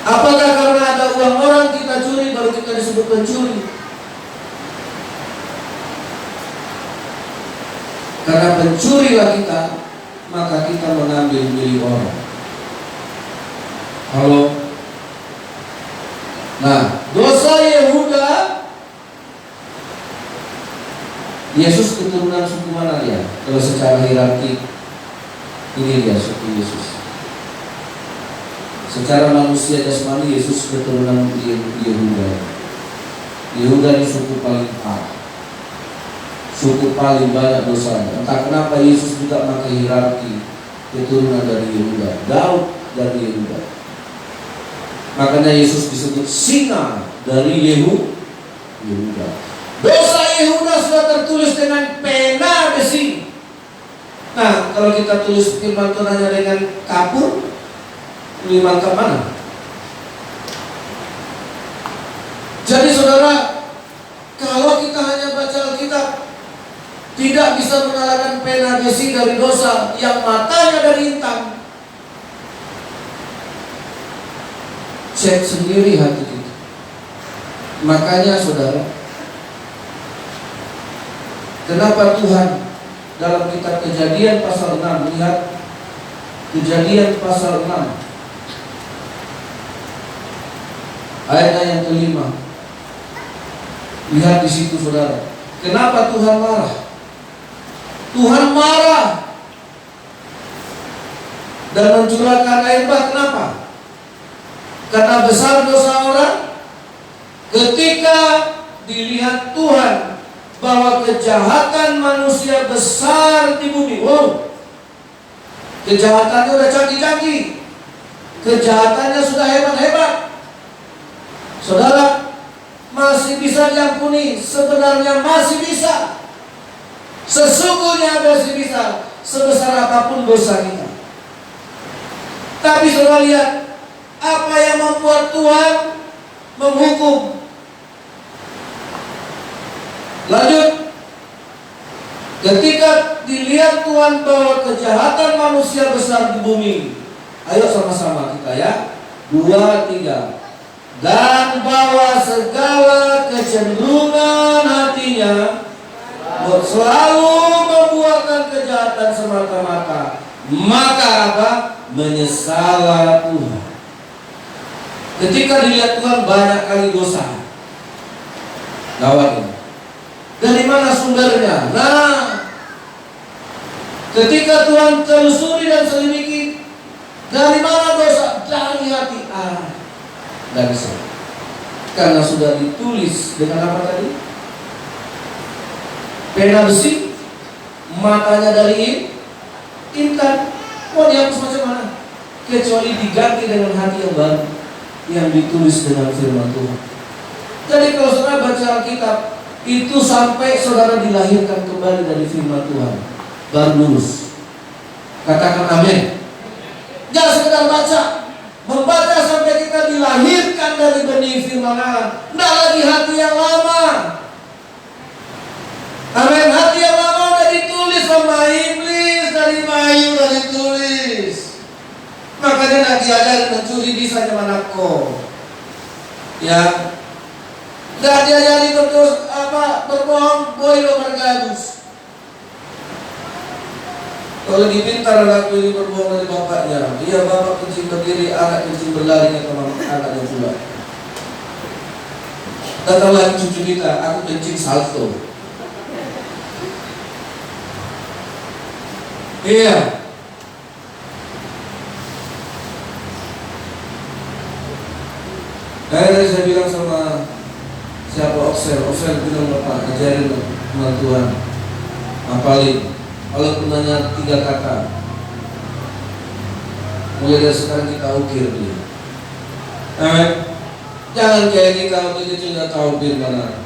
Apakah karena ada uang orang kita curi baru kita disebut pencuri? Karena pencurilah kita, maka kita mengambil milik orang. Halo. Nah, dosa Yehuda, Yesus keturunan suku mana dia? Kalau secara hierarki, ini dia suku Yesus. Secara manusia jasmani, Yesus keturunan Yehuda. Yehuda ini suku paling parah, suku paling banyak dosanya. Entah kenapa Yesus juga pakai hierarki keturunan dari Yehuda. Daud dari Yehuda. Makanya Yesus disebut singa dari Yehuda. Dosa Yehuda sudah tertulis dengan pena besi. Nah, kalau kita tulis firman Tuhan hanya dengan kapur, lebih mantap mana? Jadi saudara, kalau kita hanya baca Alkitab, tidak bisa mengalahkan pena besi dari dosa yang matanya dari intan. Cek sendiri hati kita. Makanya saudara, kenapa Tuhan dalam kitab Kejadian pasal 6, lihat Kejadian pasal 6 ayatnya yang kelima. Lihat di situ saudara. Kenapa Tuhan marah? Tuhan marah dan mencurahkan air bah. Kenapa? Karena besar dosa orang. Ketika dilihat Tuhan bahwa kejahatan manusia besar di bumi. Wow, kejahatannya sudah canggih-canggih, kejahatannya sudah hebat-hebat. Saudara, masih bisa diampuni, sebenarnya masih bisa. Sesungguhnya masih bisa, sebesar apapun dosa kita. Tapi saudara lihat, apa yang membuat Tuhan menghukum? Lanjut. Ketika dilihat Tuhan bahwa kejahatan manusia besar di bumi. Ayo sama-sama kita ya. 2, 3. Dan bahwa segala kecenderungan hatinya selalu membuatkan kejahatan semata-mata. Maka apa? Menyesalah Tuhan. Ketika dilihat Tuhan banyak kali dosa. Gawat ini. Dari mana sumbernya? Nah, ketika Tuhan telusuri dan selidiki, dari mana dosa? Dari hati. Dari sana. Karena sudah ditulis dengan apa tadi? Pena besi, matanya dari intan. Mau dihapus macam mana? Kecuali diganti dengan hati yang baru, yang ditulis dengan firman Tuhan. Jadi kalau saudara baca Alkitab, itu sampai saudara dilahirkan kembali dari firman Tuhan, baru lulus. Katakan amin. Jangan sekedar baca, membaca sampai kita dilahirkan dari benih firman Allah. Tidak lagi hati yang lama. Amin. Hati yang lama sudah ditulis sama iblis, dari bayi sudah ditulis. Makanya nak diajarin mencuri bisa zaman aku. Ya. Dan dia jadi berbohong, boyo bergabus. Kalau dipintar anak ini berbohong dari bapaknya, dia bapak kencing berdiri, anak kencing berlari ke anaknya pula. Datang lagi cucu kita, aku kencing salto. Iya. Tadi saya bilang sama siapa Oksel bilang bapak ajarin teman Tuhan, apalagi kalau nanya 3 kata, mulai dari sekarang kita ukir dia. Amin. Jangan kayak kita waktu kecil nggak tahu firman Allah.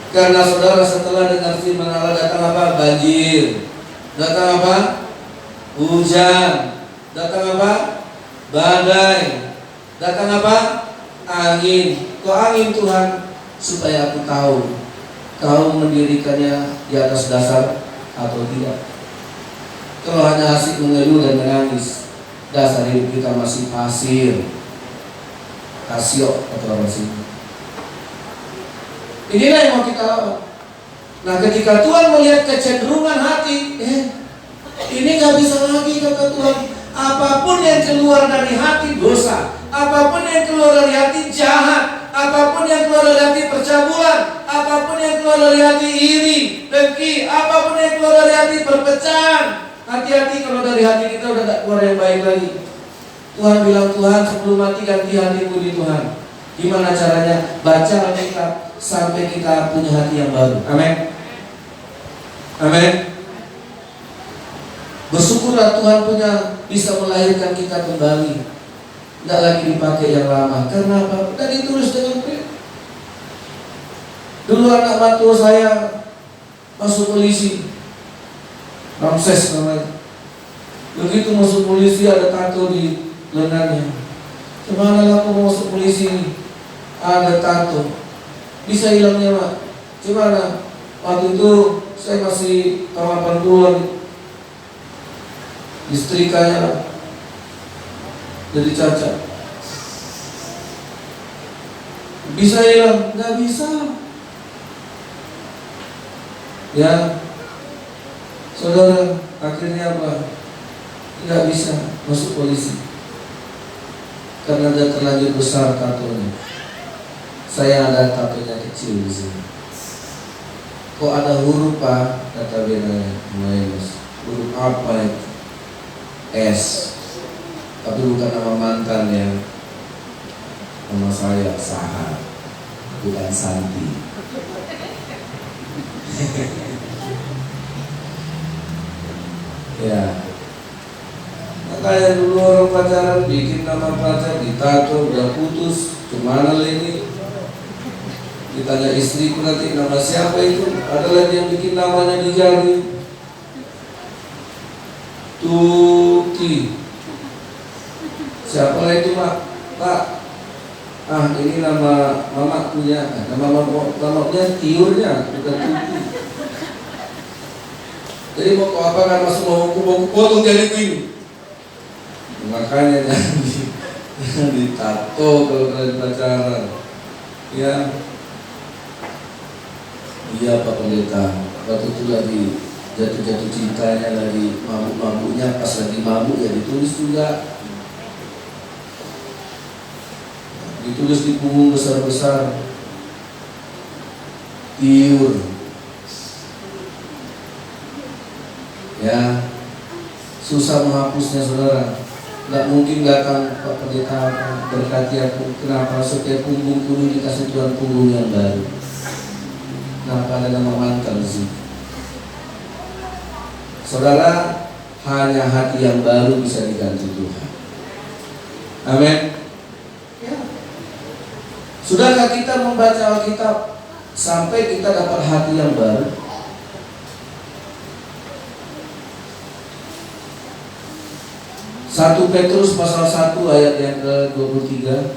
Karena saudara setelah dengar firman Allah datang apa? Banjir. Datang apa? Hujan. Datang apa? Badai. Datang apa? Angin. Kok angin Tuhan? Supaya aku tahu kau mendirikannya di atas dasar atau tidak. Kalau hanya asik mengeluh dan menangis, dasar hidup kita masih pasir, kasio atau apa sih. Inilah yang mau kita lawan. Nah, ketika Tuhan melihat kecenderungan hati, ini gak bisa lagi kata Tuhan. Apapun yang keluar dari hati dosa, apapun yang keluar dari hati jahat, apapun yang keluar dari hati percabulan, apapun yang keluar dari hati iri, dengki, apapun yang keluar dari hati perpecahan. Hati-hati kalau dari hati kita udah tak keluar yang baik lagi. Tuhan bilang, Tuhan sebelum mati ganti hatiku di Tuhan. Gimana caranya? Baca Alkitab sampai kita punya hati yang baru. Amin. Amin. Bersyukurlah Tuhan bisa melahirkan kita kembali. Tidak lagi dipakai yang lama. Karena apa? Sudah ditulis dengan Dulu anak mantu saya masuk polisi, Ramses namanya. Begitu masuk polisi ada tato di lengannya. Gimana lah aku masuk polisi ini? Ada tato. Bisa hilangnya, Pak? Gimana? Waktu itu saya masih tahun 80-an. Istrikanya jadi cacat. Bisa hilang? Nggak bisa. Ya, saudara, akhirnya apa? Nggak bisa masuk polisi karena dia terlanjur besar tatonya. Saya ada tatonya kecil di sini. Kok ada huruf, Pak? Kata benanya, Mas. Huruf apa itu? S. Tapi bukan nama mantan ya. Nama saya Saha, bukan Santi. Ya. Makanya dulu orang pacaran bikin nama pacar ditato, udah putus, gimana lah ini? Ditanya istriku nanti nama siapa itu? Ada lagi yang bikin namanya di jari. Tuti. Siapa lah itu, Pak? Ah, ini nama mama punya. Nama mamanya Tiurnya, bukan Tuti. Jadi mau kau apa kan masuk mau potong jari ini. Makanya jangan ditato kalau kalian pacaran. Ya. Iya Pak Pendeta. Waktu itu lagi jatuh-jatuh cintanya, lagi mabuk-mabuknya, pas lagi mabuk ya ditulis juga. Ditulis di punggung besar-besar. Tiur. Ya, susah menghapusnya saudara. Nggak mungkin datang Pak Pendeta berkati aku. Kenapa setiap punggung kudu dikasih Tuhan punggung yang baru? Kenapa ada nama mantan sih? Saudara, hanya hati yang baru bisa diganti Tuhan. Amin. Ya. Sudahkah kita membaca Alkitab sampai kita dapat hati yang baru? 1 Petrus pasal 1 ayat yang ke-23.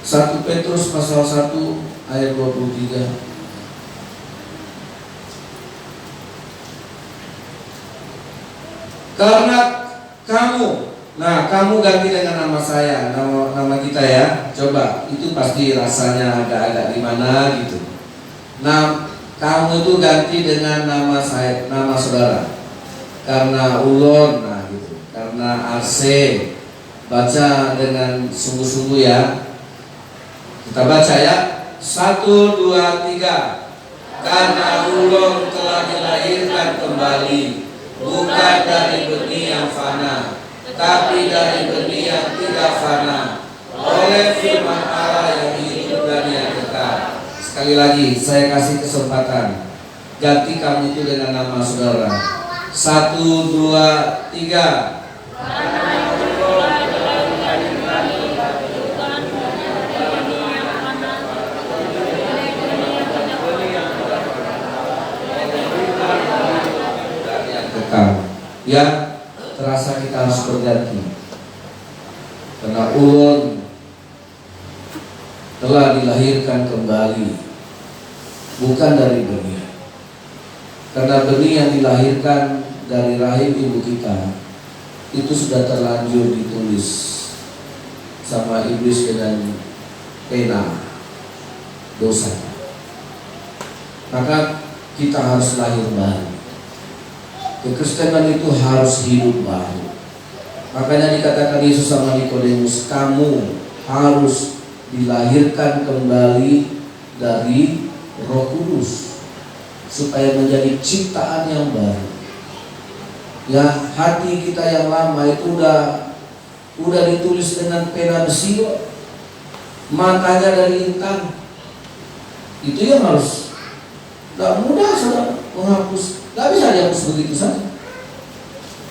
Satu Petrus pasal 1 ayat 23. Karena kamu ganti dengan nama saya, nama kita ya. Coba, itu pasti rasanya agak-agak gimana gitu. Nah, kamu itu ganti dengan nama saya, nama saudara. Karena Ulon, nah gitu. Karena Arse. Baca dengan sungguh-sungguh ya. Kita baca ya. 1, 2, 3. Karena Ulon telah dilahirkan kembali, bukan dari benih yang fana, tapi dari benih yang tidak fana, oleh firman Allah yang hidup dan yang kekal. Sekali lagi saya kasih kesempatan, ganti kamu itu dengan nama saudara. 1, 2, 3. Ya, terasa kita harus berganti. Karena Ulon telah dilahirkan kembali, bukan dari benih. Karena benih yang dilahirkan dari rahim ibu kita itu sudah terlanjur ditulis sama iblis dengan pena dosa. Maka kita harus lahir baru. Kekristenan itu harus hidup baru. Makanya dikatakan Yesus sama Nikodemus, kamu harus dilahirkan kembali dari Roh Kudus supaya menjadi ciptaan yang baru. Ya, hati kita yang lama itu udah ditulis dengan pena besi kok. Matanya dari intan. Itu yang harus. Gak mudah saudara menghapus. Gak bisa dihapus begitu saja.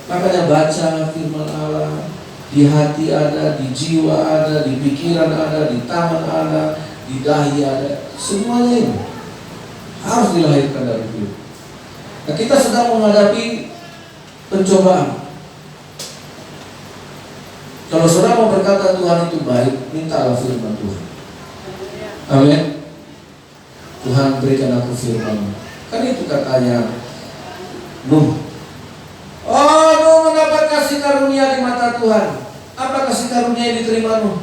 Makanya baca firman Allah, di hati ada, di jiwa ada, di pikiran ada, di tangan ada, di dahi ada, semuanya ini harus dilahirkan dari firman. Nah, kita sedang menghadapi pencobaan. Kalau saudara mau berkata Tuhan itu baik, mintalah firman Tuhan. Amin. Tuhan berikan aku firman. Kan itu katanya Nuh. Oh, Nuh mendapat kasih karunia di mata Tuhan. Apa kasih karunia yang diterima Nuh?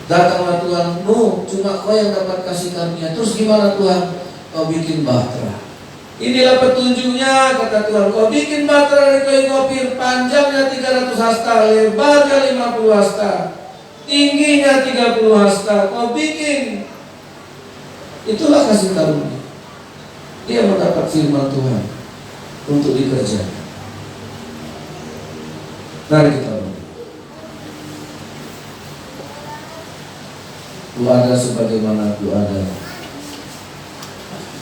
Datanglah Tuhan, Nuh, cuma kau yang dapat kasih karunia. Terus gimana Tuhan? Kau bikin bahtera. Inilah petunjuknya, kata Tuhan. Kau bikin bahtera dari kayu gopir, panjangnya 300 hasta, lebarnya 50 hasta, tingginya 30 hasta. Kau bikin. Itulah kasih karunia. Dia mendapat firman Tuhan untuk dikerjakan. Mari kita berdoa. Ku ada sebagaimana ku ada.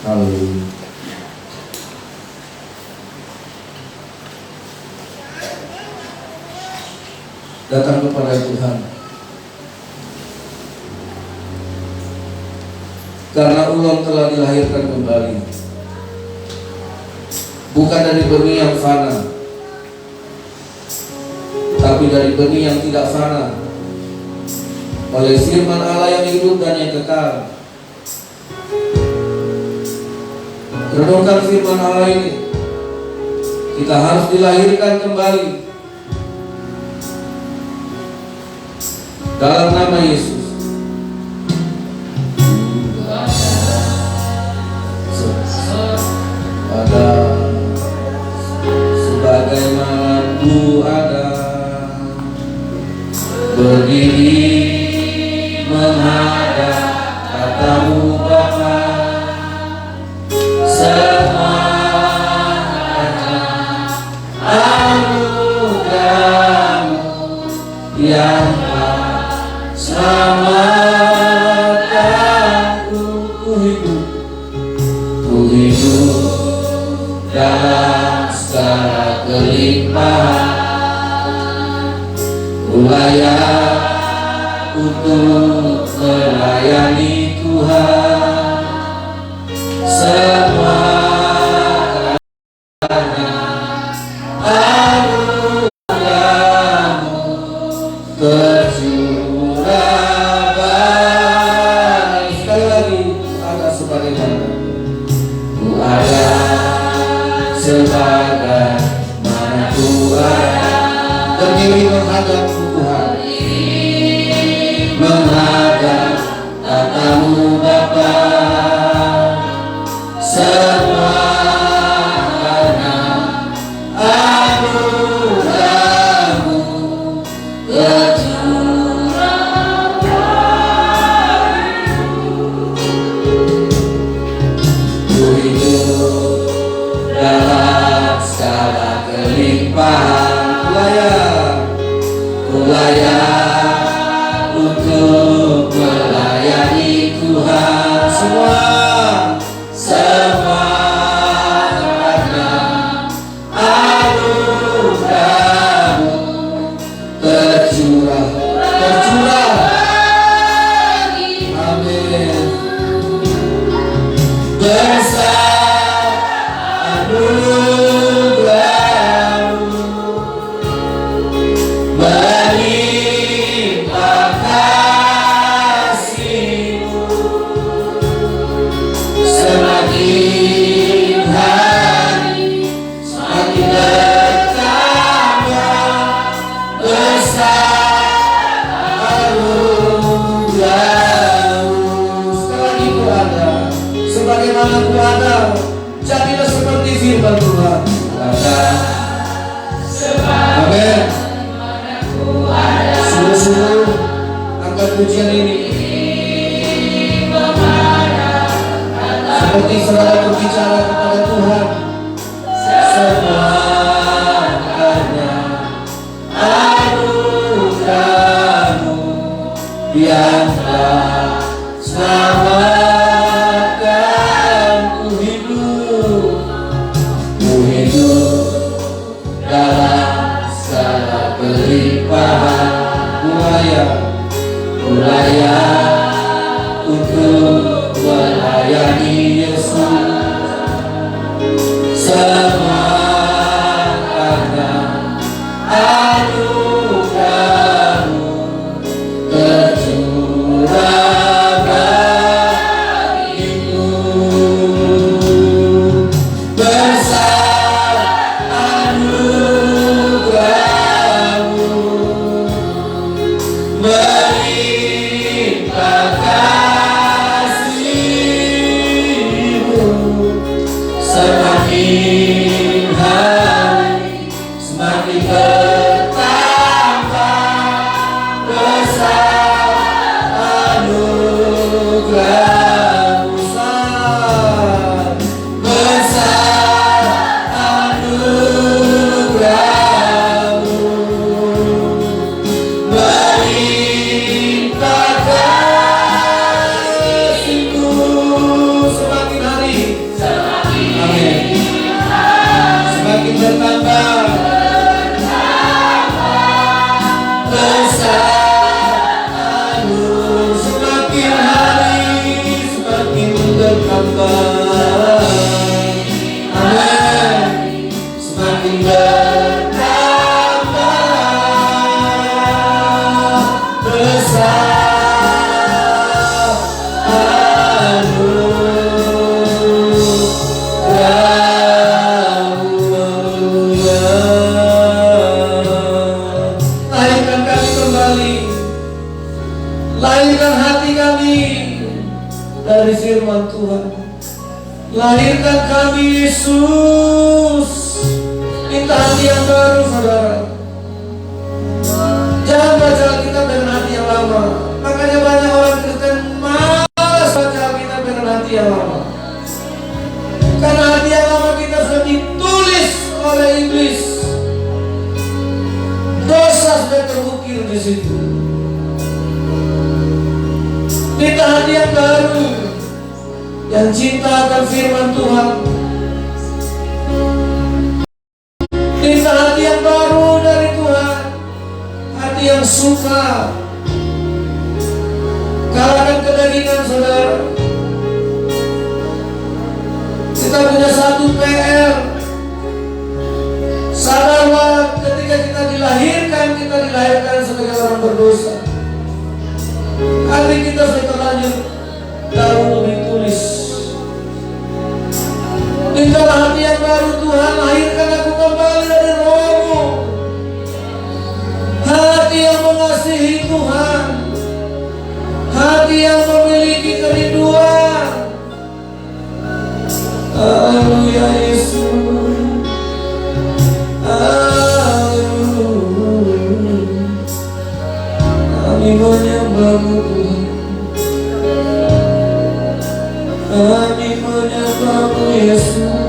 Haleluya. Datang kepada Tuhan, karena ulang telah dilahirkan kembali, bukan dari benih yang fana, tapi dari benih yang tidak fana, oleh firman Allah yang hidup dan yang kekal. Renungkan firman Allah ini. Kita harus dilahirkan kembali dalam nama Yesus. Ada sebagaimana ku ada, berdiri menghadap katamu Bapa, semua karena anugerah-Mu yang selamatkanku. Ku hidup dalam segala kelimpahan, ku layak untuk melayani Tuhan. Semua karena anugerah-Mu tercurah bagi. Sekali lagi, ada sebagaimana ku ada, sebagaimana ku ada, berdiri menghadap Tuhan, menghadap tatamu Bapa. Semua karena anugerah-Mu tercurah bagiku. Ku hidup dalam segala kelimpahan, ku layak untuk melayani Tuhan. Semua karena anugerah-Mu tercurah. Amin. Besar anugerah-Mu, melimpah kasih-Mu, semakin hari semakin bertambah. Besar anugerah-Mu. Sekali lagi ku ada, sebagaimana ku ada, jadilah seperti firman Tuhan. Ada. Amin. Sungguh-sungguh angkat pujian ini seperti saudara berbicara kepada Tuhan. Semua karena anugerah-Mu yang telah selamatkan. Ku hidup layak untuk melayani Yesus. Semua karena anugerah-Mu tercurah bagiku. Besar anugerah-Mu, melimpah kasih-Mu. Semakin hari semakin bertambah besar anugerah-Mu. Besar anugerah-Mu, melimpah kasih-Mu. Semakin hari, amin, semakin bertambah besar semakin hari semakin bertambah, amin, semakin bertambah besar anugerah-Mu. Lahirkan kami kembali, lahirkan hati kami dari firman Tuhan. Lahirkan kami Yesus, minta hati yang baru saudara. Jangan baca Alkitab dengan hati yang lama. Makanya banyak orang Kristen malas baca Alkitab dengan hati yang lama, karena hati yang lama kita sudah ditulis oleh iblis. Dosa sudah terbukir di situ. Minta hati yang baru, yang cinta akan firman Tuhan. Minta hati yang baru dari Tuhan, hati yang suka. Kalahkan kedagingan saudara. Kita punya satu PR. Sadarlah ketika kita dilahirkan sebagai orang berdosa. Hati kita sudah terlanjur dahulu ditulis. Mintalah hati yang baru Tuhan, lahirkan aku kembali dari Roh-Mu. Hati yang mengasihi Tuhan, hati yang memiliki kerinduan. Haleluya Yesus, haleluya. Kami menyembah-Mu Tuhan, kami menyembah-Mu Yesus.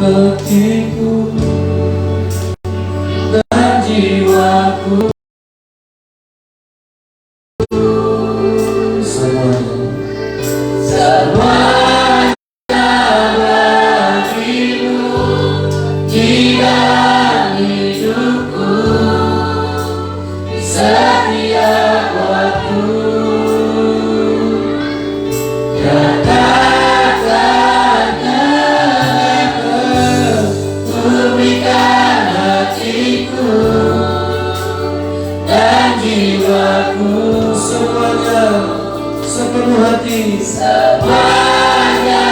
Hatiku dan jiwaku, semuanya bagimu di dalam hidupku, di setiap waktu. Jiwaku semuanya sepenuh hati, semuanya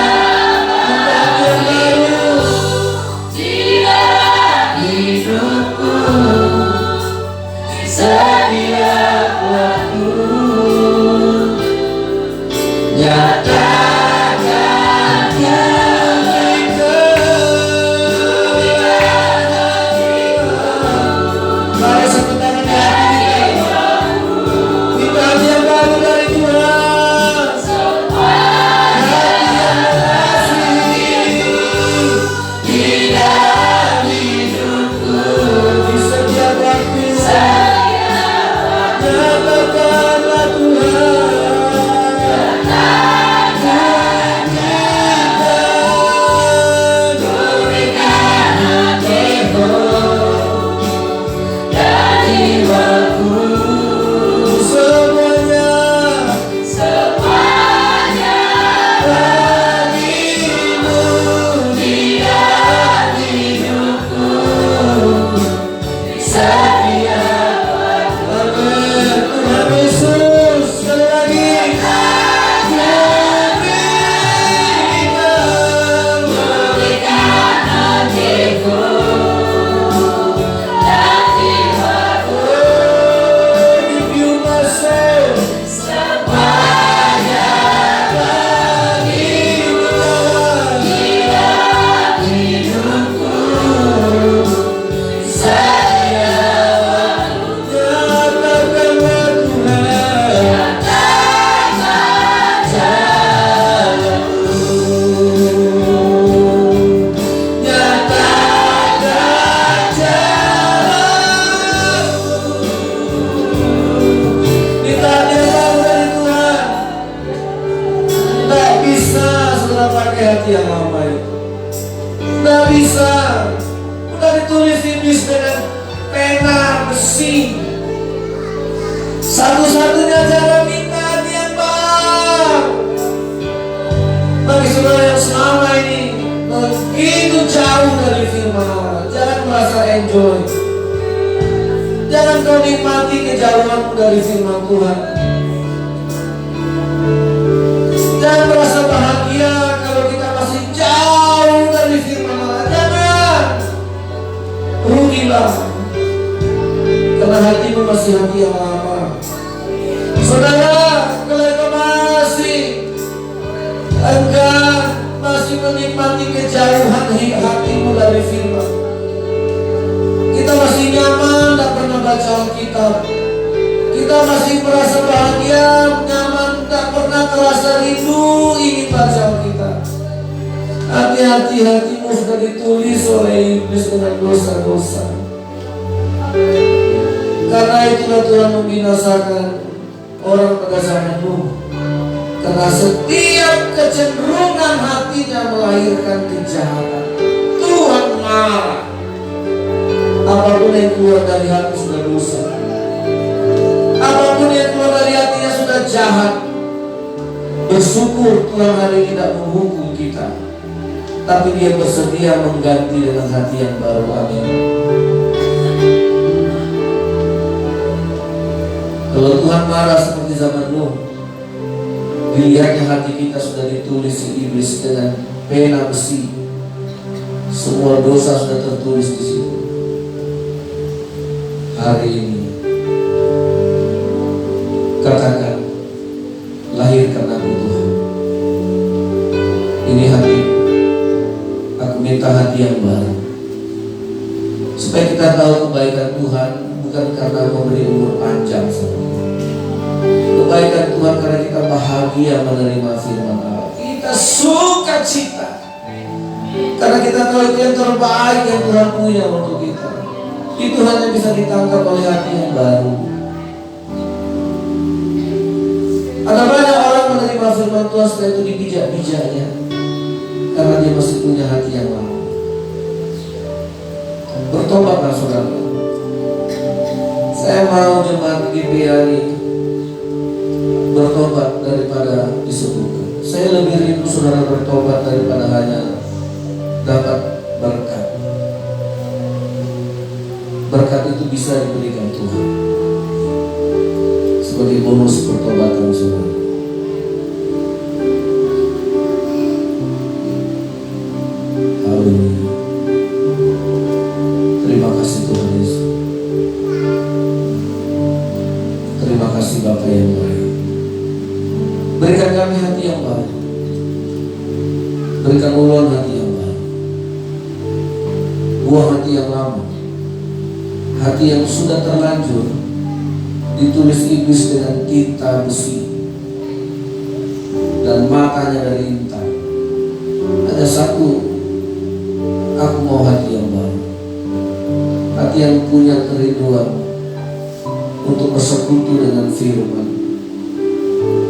baru di dalam hidupku, di setiap waktu. Nyatakan yang kebaikan hatiku. Mari sebentar yang baru dari Tuhan. Nyatakanlah Tuhan. sudah pakai hati yang lama itu. Nggak bisa. Udah ditulis iblis dengan pena besi. Satu-satunya cara minta hati yang baru. Bagi saudara yang selama ini begitu jauh dari firman Allah, jangan merasa enjoy. Jangan kau nikmati kejauhanmu dari firman Tuhan. Jangan merasa bahagia kalau kita masih jauh dari firman Allah. Jangan. Rugilah. Karena hatimu masih hati yang lama. Saudara, kalau kau masih menikmati kejauhan hatimu dari firman, kita masih nyaman, tak pernah baca Alkitab. Kita masih merasa bahagia, nyaman, tak pernah terasa rindu ingin baca Alkitab. Hati-hati, hatimu sudah ditulis oleh iblis dengan dosa-dosa. Karena itulah Tuhan membinasakan orang pada zaman Nuh. Karena setiap kecenderungan hatinya melahirkan kejahatan. Tuhan marah. Apapun yang keluar dari hati sudah dosa. Apapun yang keluar dari hatinya sudah jahat. Bersyukur Tuhan hari ini tidak menghukum kita, tapi Dia bersedia mengganti dengan hati yang baru. Amin. Kalau Tuhan marah seperti zaman Nuh, dilihatnya hati kita sudah ditulis iblis dengan pena besi. Semua dosa sudah tertulis di situ. Hari ini katakan, lahirkan aku Tuhan. Ini hati. Aku minta hati yang baru. Supaya kita tahu kebaikan Tuhan bukan karena memberi umur panjang saja. Kebaikan Tuhan karena kita bahagia menerima firman Allah. Kita suka cita karena kita tahu itu yang terbaik yang Tuhan punya untuk kita. Itu hanya bisa ditangkap oleh hati yang baru. Ada banyak orang menerima firman Tuhan setelah itu dipijak-pijaknya karena dia masih punya hati yang lama. Bertobatlah saudara. Saya mau jemaat GBA ini bertobat daripada disebutkan. Saya lebih rindu saudara bertobat daripada hanya dapat berkat. Berkat itu bisa diberikan Tuhan sebagai bonus pertobatan saudara. Haleluya. Terima kasih Tuhan Yesus. Terima kasih Bapa yang baik. Berikan kami hati yang baru. Berikan ulun hati yang baru. Buang hati yang lama. Hati yang sudah terlanjur ditulis iblis dengan tinta besi dan matanya dari intan. Ada satu, aku mau hati yang baru. Hati yang punya kerinduan untuk bersekutu dengan firman.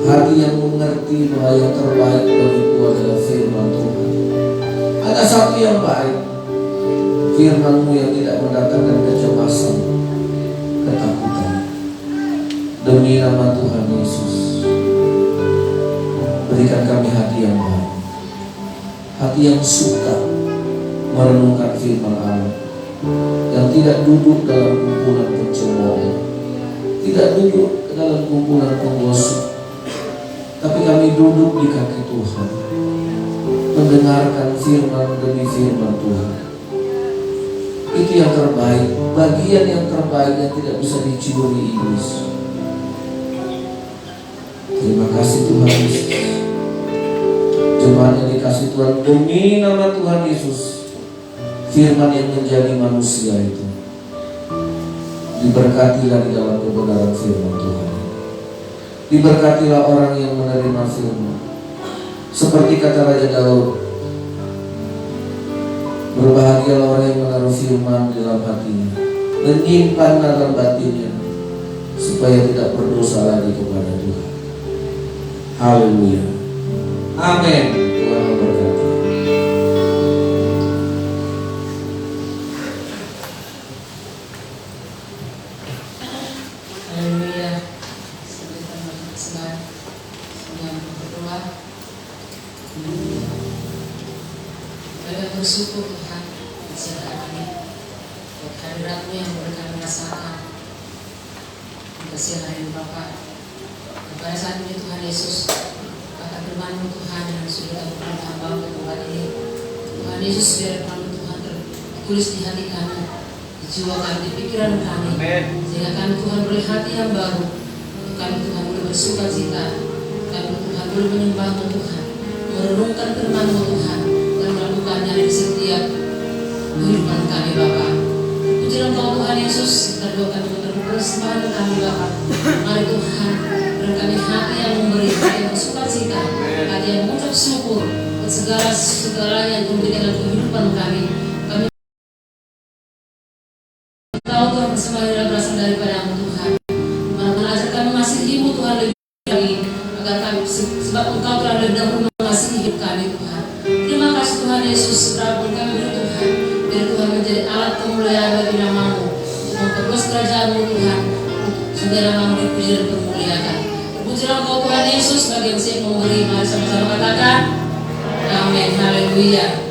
Hati yang mengerti bahwa yang terbaik bagiku adalah firman Tuhan. Ada satu yang baik, firman-Mu yang tidak mendatangkan kecemasan, ketakutan. Demi nama Tuhan Yesus, berikan kami hati yang baru. Hati yang suka merenungkan firman Allah, yang tidak duduk dalam kumpulan pencemooh, tidak duduk dalam kumpulan penggosok, tapi kami duduk di kaki Tuhan, mendengarkan firman demi firman Tuhan. Itu yang terbaik, bagian yang terbaik yang tidak bisa dicuri iblis. Terima kasih Tuhan Yesus. Jemaat yang dikasih Tuhan, demi nama Tuhan Yesus, firman yang menjadi manusia itu diberkatilah di dalam kebenaran firman Tuhan. Diberkatilah orang yang menerima firman. Seperti kata Raja Daud, berbahagialah orang yang menaruh firman di dalam hatinya, menyimpan dalam batinnya, supaya tidak berdosa lagi kepada Tuhan. Haleluya. Amin. Tuhan bersyukur Tuhan siang hari ini buat hadirat-Mu yang boleh kami rasakan. Siang hari ini Bapak, pada saat ini Tuhan Yesus, kata firman-Mu Tuhan yang sudah Tuhan hamba untuk tempat ini, Tuhan Yesus biar firman Tuhan tertulis di hati kami, di jiwa kami, di pikiran kami, sehingga kami Tuhan boleh hati yang baru, kami Tuhan boleh bersuka cita, kami Tuhan boleh menyembah-Mu Tuhan, merenungkan firman-Mu Tuhan, dan melakukannya di setiap kehidupan kami Bapa. Pujilah Engkau Tuhan Yesus, kita doakan Tuhan persembahan kami Bapa. Mari Tuhan, beri kami hati yang memberi, hati yang bersuka cita, hati yang mengucap syukur buat segala-segalanya yang memberikan dalam kehidupan kami. Kami tahu Tuhan persembahan adalah berasal daripada-Mu Tuhan. Mana ajar kami mengasihi-Mu Tuhan lebih lagi, agar kami sebab Engkau telah lebih dahulu mengasihi hidup kami Tuhan. Terima kasih Tuhan Yesus, berapapun kami beri Tuhan, biar Tuhan menjadi alat kemuliaan bagi nama-Mu, untuk memperluas kerajaan-Mu Tuhan, sehingga nama-Mu dipuji dan dimuliakan. Pujilah Engkau Tuhan Yesus bagi yang siap memberi. Mari sama-sama katakan amin, haleluya.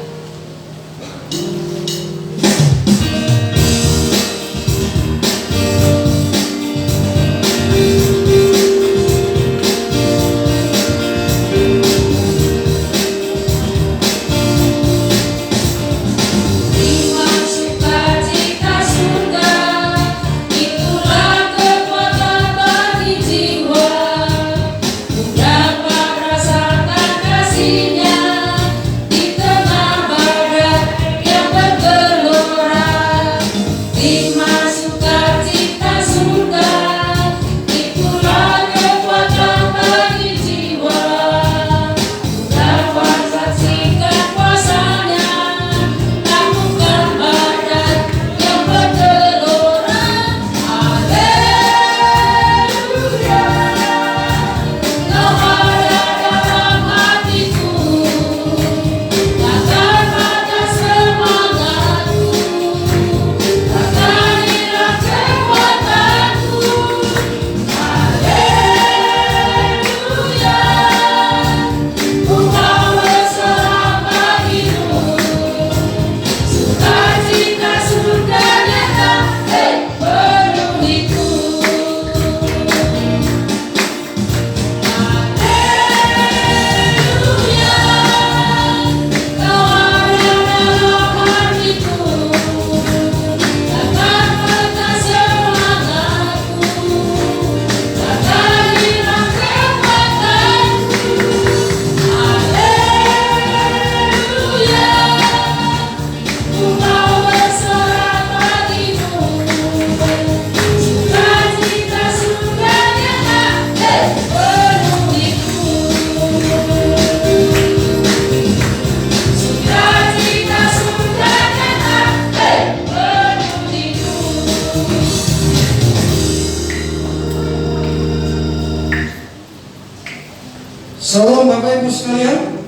Salam Bapak Ibu sekalian.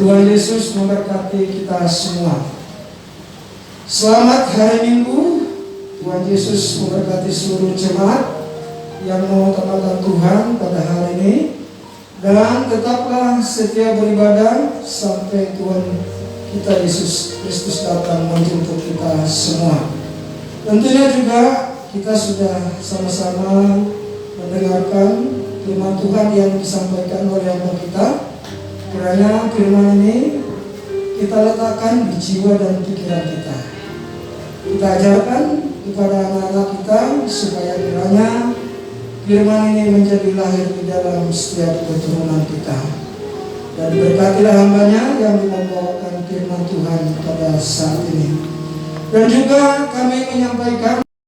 Tuhan Yesus memberkati kita semua. Selamat hari Minggu. Tuhan Yesus memberkati seluruh jemaat yang mau taat Tuhan pada hari ini. Dan tetaplah setia beribadah sampai Tuhan kita Yesus Kristus datang menjemput kita semua. Tentunya juga kita sudah sama-sama mendengarkan firman Tuhan yang disampaikan oleh hamba kita. Kiranya firman ini kita letakkan di jiwa dan pikiran kita. Kita ajarkan kepada anak-anak kita supaya kiranya firman ini menjadi lahir di dalam setiap keturunan kita. Dan berkatilah hambanya yang membawakan firman Tuhan pada saat ini. Dan juga kami menyampaikan